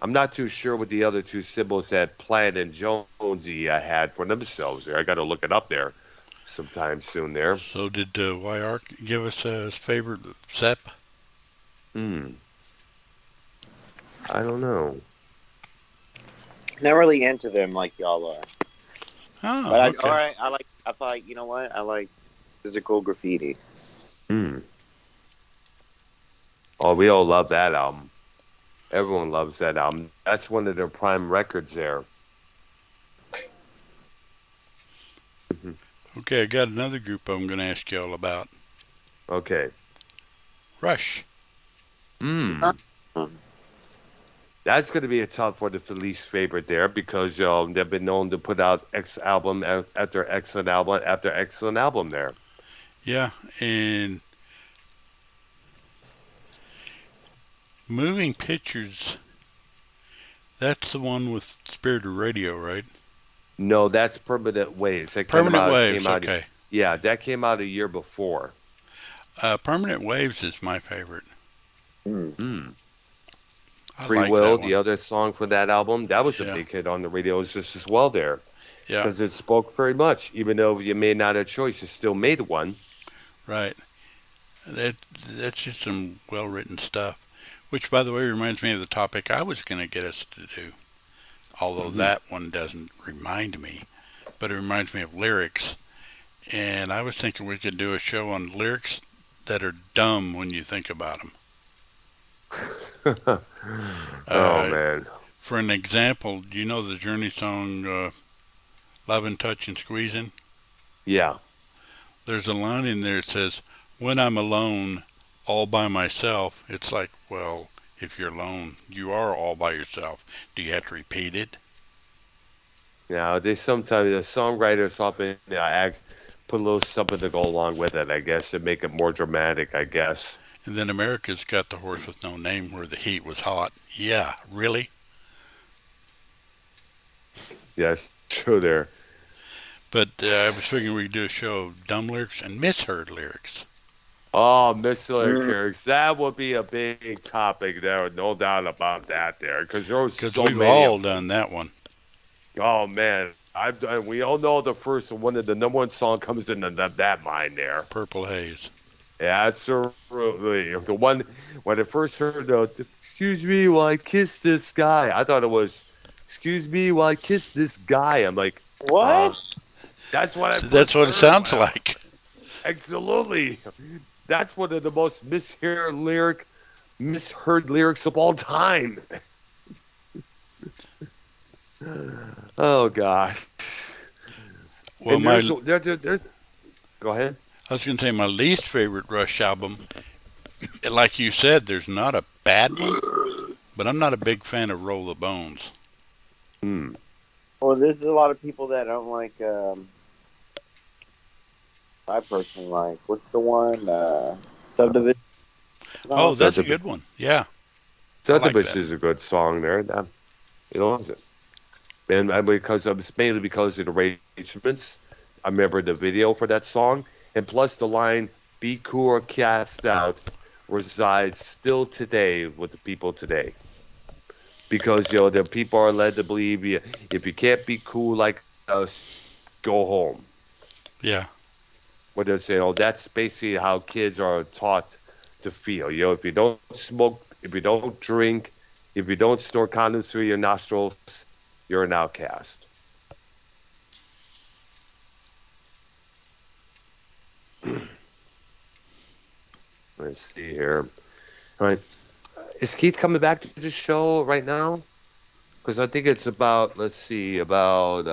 I'm not too sure what the other two symbols that Plant and Jonesy had for themselves there. I got to look it up there sometime soon there. So did YR give us his favorite Sep? Hmm. I don't know. Not really into them like y'all are. But Oh, okay. I like, you know what? I like physical graffiti. Hmm. Oh, we all love that album. Everyone loves that album. That's one of their prime records there. Mhm. Okay, I got another group I'm going to ask you all about. Okay. Rush. Hmm. That's going to be a tough one for least favorite there because they've been known to put out X album after excellent album after excellent album there. Yeah, and Moving Pictures, that's the one with Spirit of Radio, right? No, that's Permanent Waves. That Permanent came Waves, out. okay. Yeah, that came out a year before. Permanent Waves is my favorite. Hmm. Hmm. I Free like Will, that the one. other song for that album, that was a Yeah, big hit on the radios just as well there yeah, because it spoke very much. Even though you may not have a choice, you still made one. right. That's just some well written stuff. Which, by the way, reminds me of the topic I was going to get us to do. Although Hmm. that one doesn't remind me, but it reminds me of lyrics. And I was thinking we could do a show on lyrics that are dumb when you think about them. Oh Uh, man, for an example, do you know the Journey song "Love and Touch and Squeezing"? yeah. There's a line in there that says, "When I'm alone, all by myself." It's like, well, if you're alone, you are all by yourself. Do you have to repeat it? Yeah, they sometimes the songwriters often put a little something to go along with it, I guess, to make it more dramatic, I guess. And then America's Got the Horse with No Name, where the heat was hot. Yeah, really? Yes, true there. But I was figuring we could do a show of dumb lyrics and misheard lyrics. Oh, Mr. Mm. Lyrics, that would be a big topic there, no doubt about that there, because there were Because so we've many all of them. done that one. Oh man, I've done. We all know the first one of the number one song comes in that mind there. Purple Haze. Yeah, absolutely. The one when I first heard the "Excuse me while I kiss this guy," I thought it was "Excuse me while I kiss this guy." I'm like, uh, What? that's what I So that's first what it heard. sounds Wow, like. absolutely. That's one of the most misheard lyrics of all time. Oh gosh. Well, And my there's go ahead. I was going to say my least favorite Rush album, like you said, there's not a bad one, but I'm not a big fan of Roll the Bones. Hmm. Well, there's a lot of people that don't like. I personally like. What's the one? Subdivision. Oh, No. that's a Such good one. Yeah, I like Succubus that. is a good song there. That, he loves it. And because it's mainly because of the arrangements. I remember the video for that song. And plus the line, "Be cool or cast out," resides still today with the people today. Because, the people are led to believe if you can't be cool like us, go home. Yeah. What they're saying, oh, that's basically how kids are taught to feel. You know, if you don't smoke, if you don't drink, if you don't snort condoms through your nostrils, you're an outcast. Let's see here. All right. Is Keith coming back to the show right now? Because I think it's about, let's see, about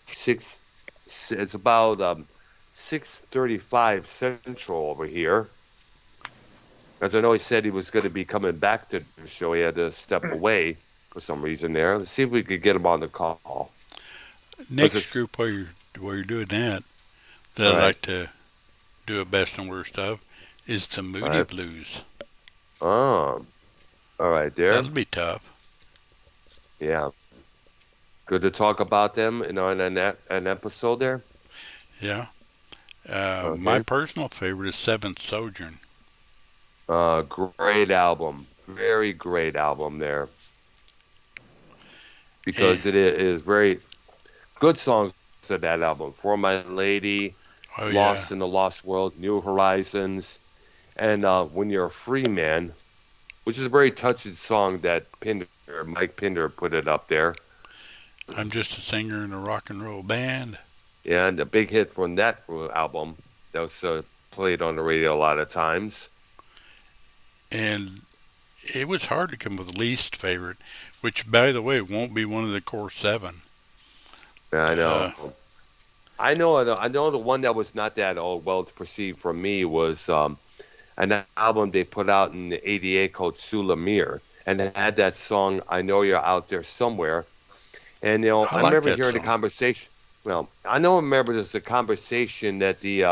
six. It's about 6:35 Central over here. As I know, he said he was going to be coming back to the show. He had to step away for some reason there. Let's see if we could get him on the call. Next group where you're doing that All I'd right, like to do a best and worst of is the all Moody right. Blues. All right, there. That'll be tough. Yeah, good to talk about them. In an episode there. Yeah. My Okay. personal favorite is Seventh Sojourn. Great album. Very great album there And, because it is very good songs to that album. For My Lady, oh yeah, Lost in the Lost World, New Horizons, and When You're a Free Man, which is a very touching song that Mike Pinder put it up there. I'm just a singer in a rock and roll band. And a big hit from that album that was played on the radio a lot of times. And it was hard to come with a least favorite, which, by the way, won't be one of the core seven. Yeah, I Uh, know. I know the one that was not that well perceived from me was an album they put out in the '88 called Sulamir, and it had that song "I Know You're Out There Somewhere." And I I like remember that hearing the song. conversation. Well, I remember there's a conversation that the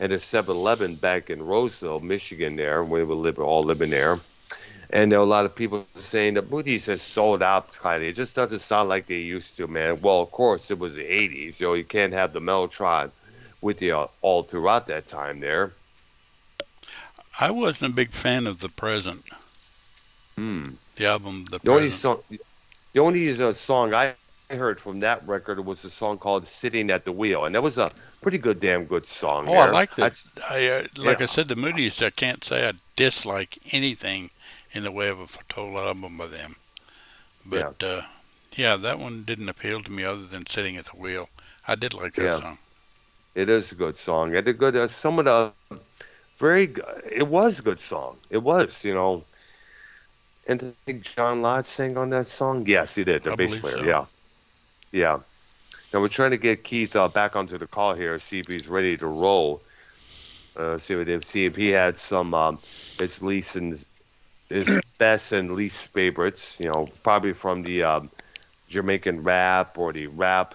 at a 7-Eleven back in Roseville, Michigan, there we were all living there, and there were a lot of people saying the Moody's has sold out, kind of. It just doesn't sound like they used to, man. Well, of course, it was the '80s. You can't have the Mellotron with you all throughout that time there. I wasn't a big fan of The Present, Hmm. the album The The only Present. song, the only song I heard from that record was a song called "Sitting at the Wheel," and that was a pretty damn good song Oh, I there. like that. Like Yeah, I said, the Moody's. I can't say I dislike anything in the way of a total album by them. But yeah, yeah, that one didn't appeal to me other than sitting at the wheel. I did like that yeah. song. It is a good song. And a good, some of the it was a good song. It was, And I think John Lott sang on that song. Yes, he did. The I bass believe player. so. Yeah, yeah. Now we're trying to get Keith back onto the call here, see if he's ready to roll. See if he had some his least and his best and least favorites. Probably from the Jamaican rap or the rap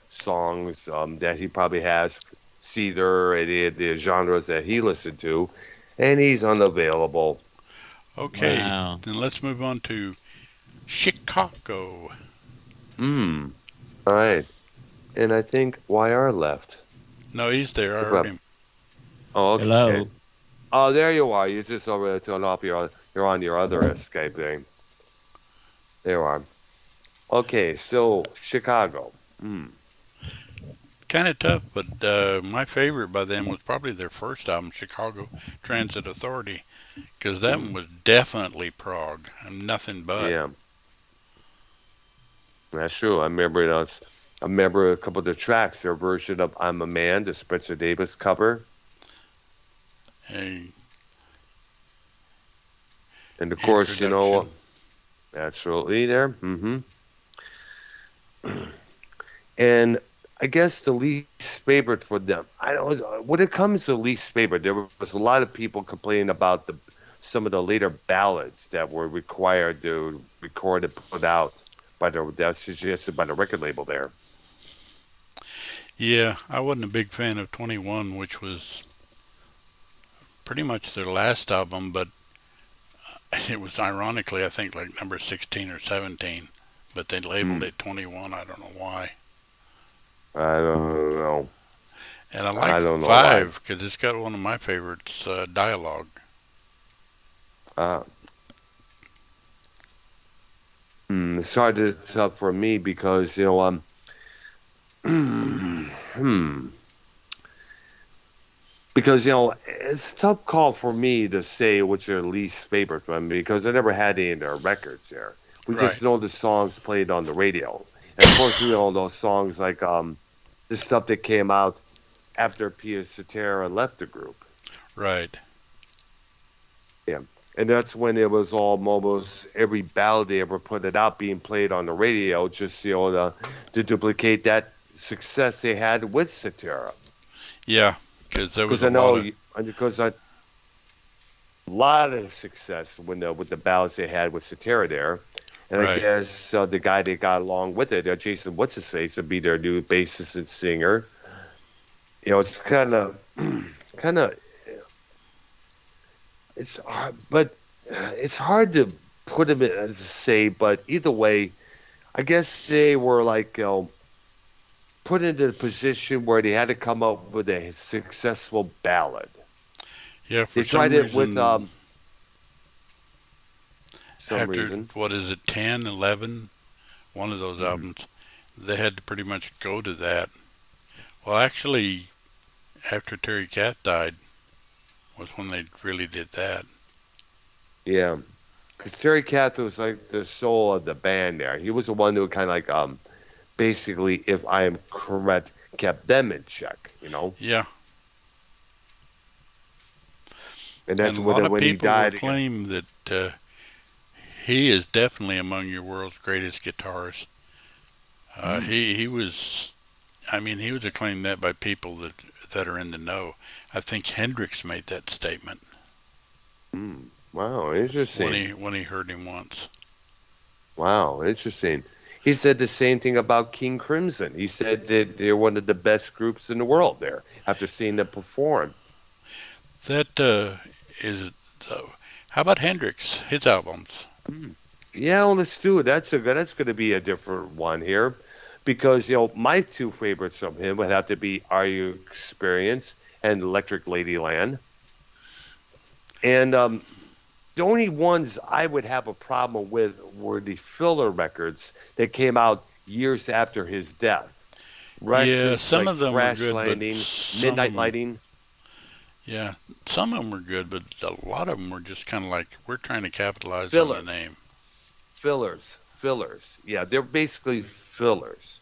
songs that he probably has, Cedar, and the genres that he listened to, and he's unavailable. Okay, Wow. then let's move on to Chicago. Hmm. All right. And I think YR left. No, he's there. I Look heard up. him. Oh, okay. Hello. Oh, there you are. You just already turned off you're on your other escape thing. There you are. Okay, so Chicago. Hmm. Kind of tough, but my favorite by them was probably their first album, Chicago Transit Authority, because that one was definitely prog and nothing but. Yeah, that's true. I remember a couple of the tracks, their version of "I'm a Man," the Spencer Davis cover. A And of course, introduction. absolutely there. And I guess the least favorite for them, I don't. When it comes to least favorite, there was a lot of people complaining about some of the later ballads that were required to record and put out that's suggested by the record label there. Yeah, I wasn't a big fan of 21, which was pretty much their last album, but it was ironically, I think, like number 16 or 17, but they labeled Hmm. it 21. I don't know why. I don't know. And I like I don't know why. 5 because it's got one of my favorites, Dialogue. Uh, it's hard to tell for me because hmm. Because it's a tough call for me to say what's your least favorite one because I never had any of their records there. We Right. just know the songs played on the radio, and of course we know those songs like the stuff that came out after Pia Cetera left the group. Right. Yeah, and that's when it was almost every ballad they ever put it out being played on the radio, just to duplicate that success they had with Cetera. Yeah, because there was Because a I lot know, of because I lot of success when with the ballads they had with Cetera there. And I right. guess the guy that got along with it, Jason What's His Face, would be their new bassist and singer. It's kind of, it's hard, but it's hard to put him in as say. But either way, I guess they were like, put into the position where they had to come up with a successful ballad. Yeah, for They some tried it with reason, some after, reason. what is it, 10, 11, one of those Mhm. albums, they had to pretty much go to that. Well, actually, after Terry Kath died was when they really did that. Yeah. Because Terry Kath was like the soul of the band there. He was the one who kind of like, basically, if I am correct, kept them in check. Yeah, And and that's a lot of when he people will died again. claim that he is definitely among your world's greatest guitarists. Mm. He was, I mean, he was acclaimed that by people that are in the know. I think Hendrix made that statement Mm. Wow, when interesting. he heard him once. Wow, interesting. He said the same thing about King Crimson. He said that they're one of the best groups in the world there after seeing them perform. That is, how about Hendrix? His albums. Mm. Yeah, well, let's do it. That's going to be a different one here, because my two favorites from him would have to be "Are You Experienced" and "Electric Ladyland." And the only ones I would have a problem with were the filler records that came out years after his death. Yeah, Records some like of them were Crash good, but Landing, some of Midnight them, Lighting, yeah, some of them were good, but a lot of them were just kind of like we're trying to capitalize on the fillers, name. fillers. Yeah, they're basically fillers.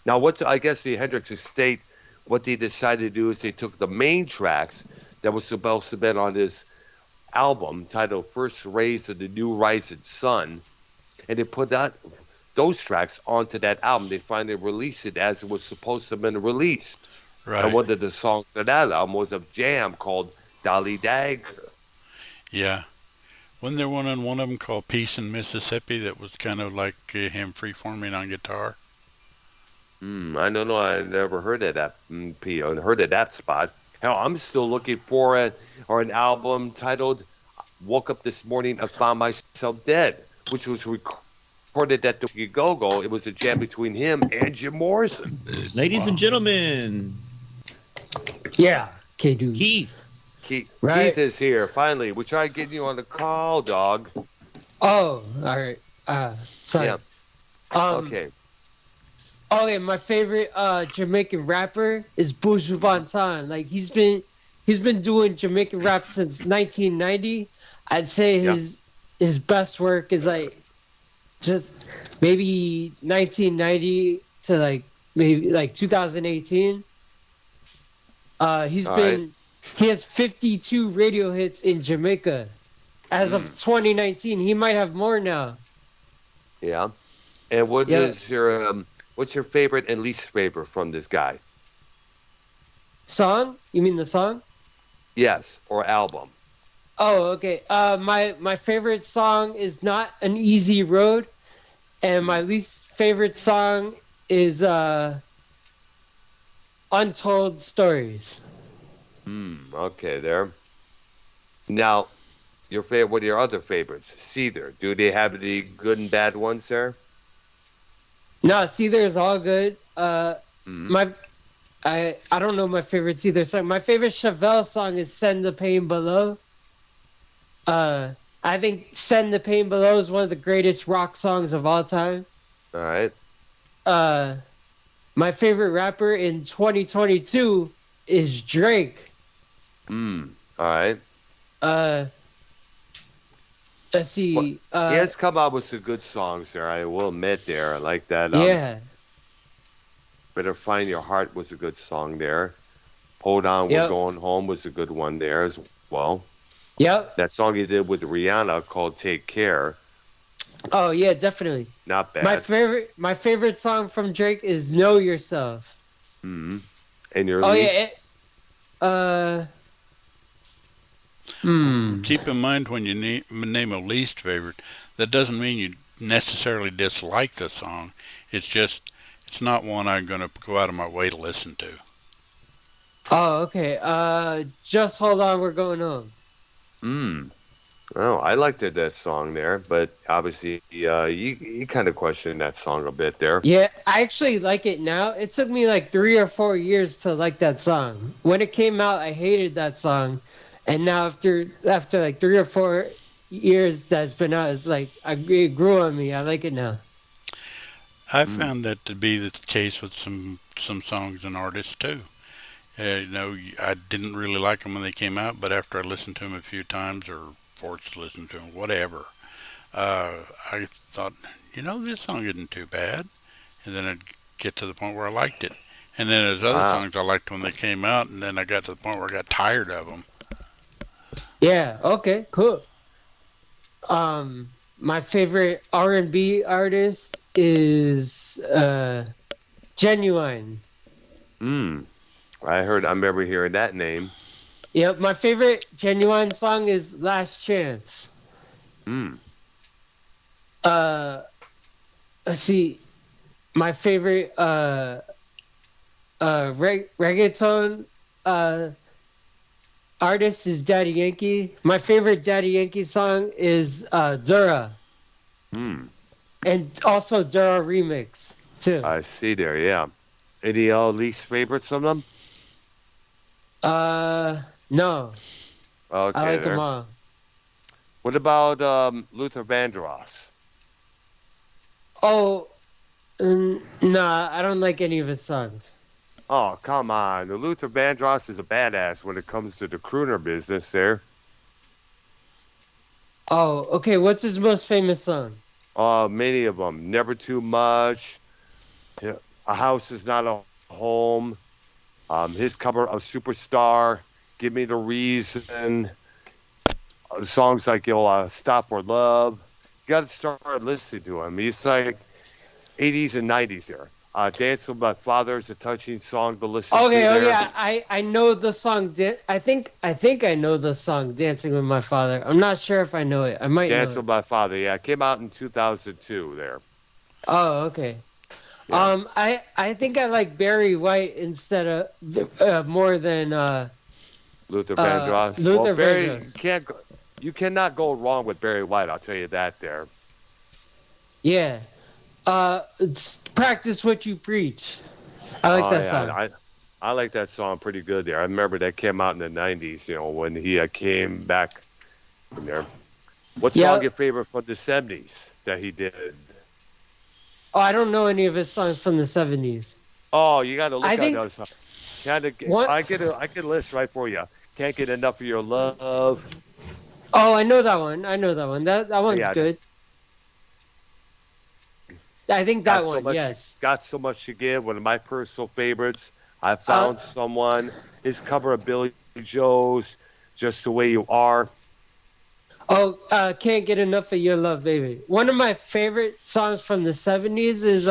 Now, what's I guess the Hendrix estate, what they decided to do is they took the main tracks that was supposed to be on his album titled First Rays of the New Rising Sun, and they put those tracks onto that album. They finally released it as it was supposed to have been released. And Right. one of the songs of that album was a jam called Dolly Dagger. Yeah. Wasn't there one on one of them called Peace in Mississippi that was kind of like him freeforming on guitar? I don't know. I never heard of that. Heard of that spot. Hell, I'm still looking for an album titled "Woke Up This Morning and Found Myself Dead," which was recorded at the Go-Go. It was a jam between him and Jim Morrison. Ladies and Wow. gentlemen, Yeah, K-Dude. Keith. Keith Right. is here finally. We tried getting you on the call, dog. Oh, all right. Sorry. Yeah. Um, Okay. Okay, my favorite Jamaican rapper is Buju Banton. Like he's been doing Jamaican rap since 1990. I'd say his best work is like just maybe 1990 to like maybe like 2018. He's All been he has 52 radio hits in Jamaica as of 2019. He might have more now. Yeah. And what Yeah. is your what's your favorite and least favorite from this guy? Song? You mean the song? Yes, or album. Oh, okay. My favorite song is Not an Easy Road, and my least favorite song is Untold Stories. Okay, there. Now, your favorite. What are your other favorites? Cedar. Do they have any good and bad ones there? No, see, there's all good. Mhm. I don't know my favorite either song. My favorite Chevelle song is Send the Pain Below. I think Send the Pain Below is one of the greatest rock songs of all time. All right. My favorite rapper in 2022 is Drake. All right. Uh, let's Well, see. he has come out with some good songs there. I will admit there. I like that. Yeah. Better Find Your Heart was a good song there. Hold On, We're Yep. Going Home was a good one there as well. Yep. That song he did with Rihanna called Take Care, Oh yeah, definitely. not My bad. favorite song from Drake is Know Yourself. Mm-hmm. And your Oh least? yeah. Hmm. Keep in mind when you name a least favorite, that doesn't mean you necessarily dislike the song. It's just it's not one I'm going to go out of my way to listen to. Oh, okay. Just hold on, we're going home. Mm. Oh, I liked that song there, but obviously, you kind of questioned that song a bit there. Yeah, I actually like it now. It took me like 3 or 4 years to like that song. When it came out, I hated that song, and now after like 3 or 4 years that's been out, it's like it grew on me. I like it now. I Mm. found that to be the case with some songs and artists too. I didn't really like them when they came out, but after I listened to them a few times or forced to listen to them, whatever, I thought, this song isn't too bad. And then I'd get to the point where I liked it. And then there's other Ah, songs I liked when they came out, and then I got to the point where I got tired of them. Yeah. Okay. Cool. My favorite R&B artist is Genuine. mm. I remember hearing that name. Yep. My favorite Genuine song is Last Chance. Mm. Uh, let's see. My favorite reggaeton uh artist is Daddy Yankee. My favorite Daddy Yankee song is Dura, Mm. and also Dura remix too. I see there, yeah. Any least favorites of them? No, I Okay, like them there. all. What about Luther Vandross? Oh, nah, I don't like any of his songs. Oh, come on. The Luther Vandross is a badass when it comes to the crooner business there. Oh, okay. What's his most famous song? Many of them. Never Too Much. Yeah, A House Is Not a Home. His cover of Superstar. Give Me the Reason. Songs like Stop for Love. You got to start listening to him. He's like 80s and 90s there. Dance with My Father is a touching song to listen to Okay, okay. there. I know the song. I think I know the song "Dancing with My Father." I'm not sure if I know it. I might know Dance it. with My Father, yeah, it came out in 2002 there. Oh, okay. Yeah. I think I like Barry White instead of more than Luther Vandross. Well, Luther Barry, Vandross. you cannot go wrong with Barry White. I'll tell you that there. Yeah. It's Practice What You Preach. I like Oh that yeah, song. I like that song pretty good there. I remember that came out in the 90s. When he came back in there. What song Yeah. your favorite from the 70s that he did? Oh, I don't know any of his songs from the '70s. Oh, you got to I look at think those. what? I get a list right for you. Can't get enough of your love. Oh, I know that one. I know that one. That one's Yeah, good. I think got that so one. much. Yes. Got so much to give. One of my personal favorites. I Uh, found someone. His cover of Billy Joe's "Just the Way You Are." Oh, can't get enough of your love, baby. One of my favorite songs from the '70s is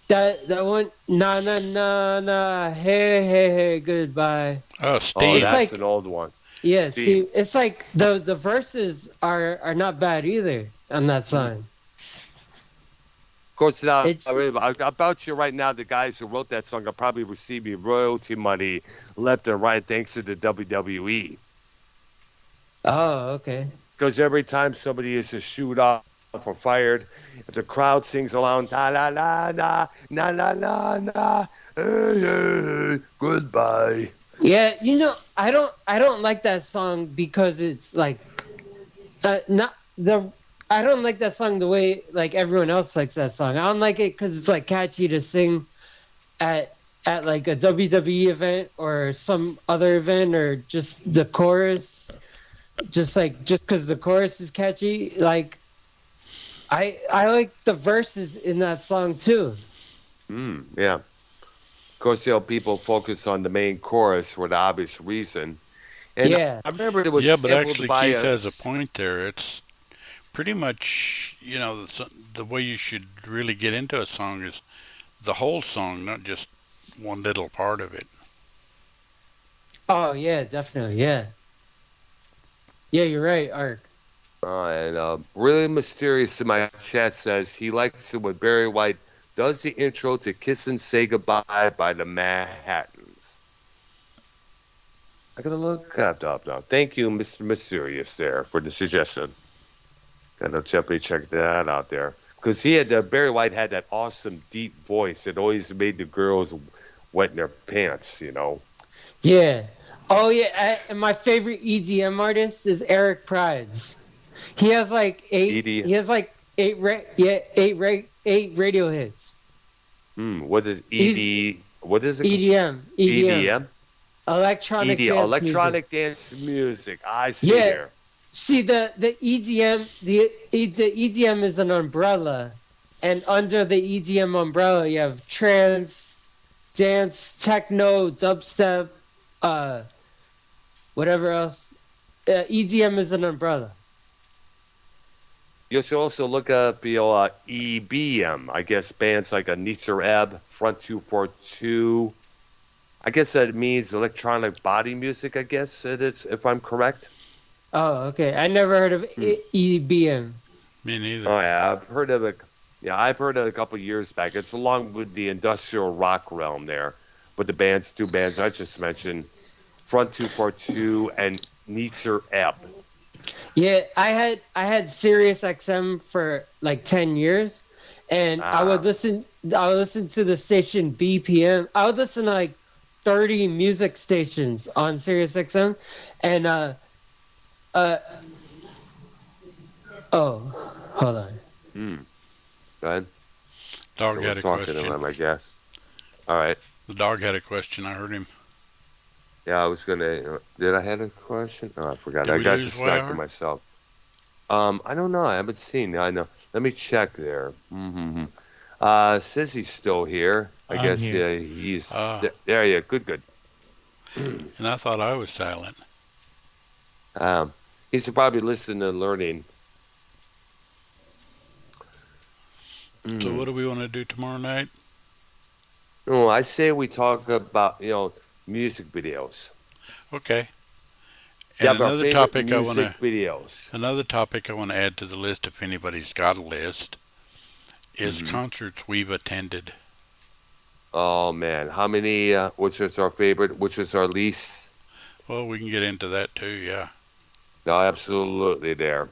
that one na na na na hey hey hey goodbye. Oh, Oh, It's Steam. that's an like old one. yeah, see, Steam. it's like the verses are not bad either on that Mm. song. Of course, now It's about you right now, the guys who wrote that song are probably receiving royalty money left and right thanks to the WWE. oh okay. Because every time somebody is to shoot off or fired, if the crowd sings along, la la la la, na na na na, hey, hey, hey, goodbye. Yeah, I don't like that song because it's like not the I don't like that song the way like everyone else likes that song. I don't like it because it's like catchy to sing at at like a WWE event or some other event, or just the chorus, just because the chorus is catchy. Like I like the verses in that song too. Yeah. Of course, people focus on the main chorus for the obvious reason. And Yeah, I remember it was Yeah, but sampled actually, by Keith a. has a point there. It's pretty much, the way you should really get into a song is the whole song, not just one little part of it. oh yeah, definitely, yeah, yeah. You're right, Ark. And really mysterious in my chat says he likes it when Barry White does the intro to "Kiss and Say Goodbye" by the Manhattans. I gotta look that up now. Thank you, Mr. Mysterious, there for the suggestion. Gotta definitely check that out there because Barry White had that awesome deep voice. It always made the girls wet in their pants. Yeah. Oh yeah, and my favorite EDM artist is Eric Prydz. He has like eight. ED. He has like eight radio hits. What is He's ED? What is it? EDM, EDM. electronic ED, dance electronic music. dance music. I see Yeah. there. See the EDM is an umbrella, and under the EDM umbrella you have trance, dance, techno, dubstep, whatever else. EDM is an umbrella. You should also look up EBM. I guess bands like Anitzer Ebb, Front 242. I guess that means electronic body music. I guess it is, if I'm correct. Oh, okay. I never heard of EBM. Me neither. Oh yeah, I've heard of it. Yeah, I've heard it a couple years back. It's along with the industrial rock realm there, with the two bands I just mentioned, Front 242 and Neitzer Ebb. Yeah, I had Sirius XM for like 10 years, and I would listen to the station BPM. I would listen to like 30 music stations on Sirius XM, and oh, hold on. Go ahead. Dog So had we're a talking to question. them, I guess. All right. The dog had a question. I heard him. Yeah, I was gonna. Did I have a question? Oh, I forgot. Did I we got lose distracted YR? myself. I don't know. I haven't seen. I know. Let me check there. Says he's still here. I I'm guess here. he's Ah. there. Yeah, good. And I thought I was silent. He's probably listening and learning. So what do we want to do tomorrow night? Oh, I say we talk about music videos. Okay. Yeah, And our another favorite topic I want music to videos. add to the list, if anybody's got a list, is concerts we've attended. Oh man, how many? Which is our favorite? Which is our least? Well, we can get into that too, yeah. No, absolutely there.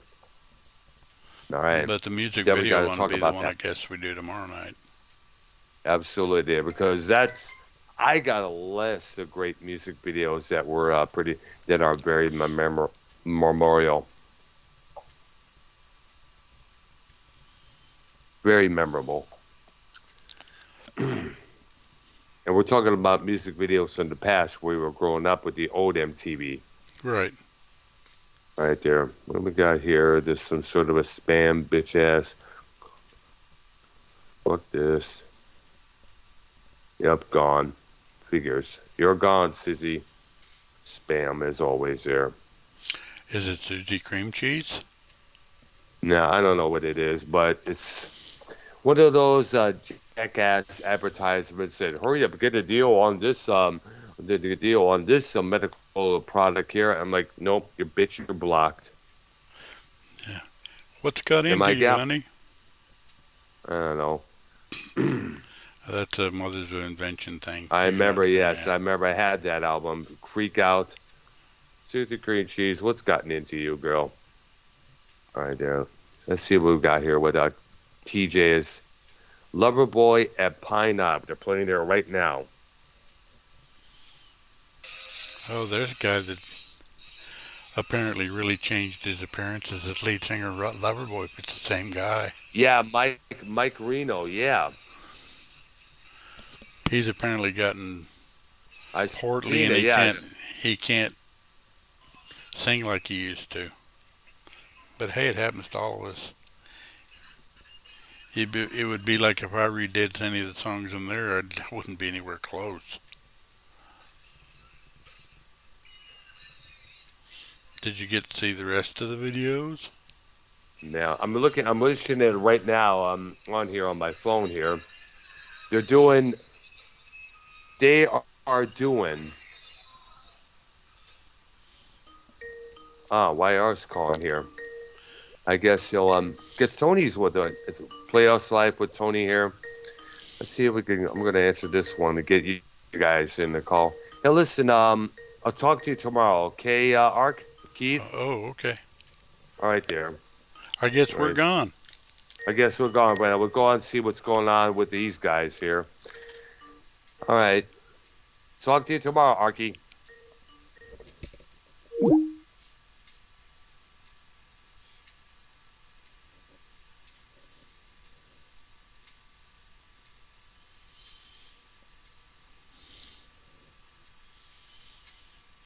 All right. But the music Yeah, we video gotta one talk will be the about one I that. guess we do tomorrow night. Absolutely there, because I got a list of great music videos that were that are very memorial, very memorable. And we're talking about music videos from the past where we were growing up with the old MTV. Right. Right there. What do we got here? There's some sort of a spam bitch ass. Fuck this. Yep, gone. Figures. You're gone, Sizzy. Spam as always there. Is it Suzy Cream Cheese? No, I don't know what it is, but it's one of those jackass advertisements that hurry up, get a deal on this the deal on this medical product here. I'm like, nope, you bitch, you're blocked. What's got Am into I you, gap? honey? I don't know. That's a Mother's Invention thing. I remember, yes, Yeah. I remember I had that album. Freak Out. Susie Cream Cheese, what's gotten into you, girl? All right, there. Let's see what we've got here with TJ's Loverboy at Pine Knob. They're playing there right now. Oh, there's a guy that apparently really changed his appearance as the lead singer of Loverboy, if it's the same guy. Yeah, Mike Reno, yeah. He's apparently gotten I portly seen and it. Yeah, he can't sing like he used to. But hey, it happens to all of us. It would be like if I redid any of the songs in there, I wouldn't be anywhere close. Did you get to see the rest of the videos? now I'm looking. I'm listening to it right now. I'm on here on my phone here. They're doing. They are doing. YR's calling here. I guess he'll guess Tony's with it. It's Playoffs Live with Tony here. Let's see if we can. I'm going to answer this one to get you guys in the call. Hey, listen. I'll talk to you tomorrow. Okay, Ark, Keith. Oh, okay. All right, there. I guess All we're right. gone. I guess we're going. Right now. We'll go on and see what's going on with these guys here. All right. Talk to you tomorrow, Arky.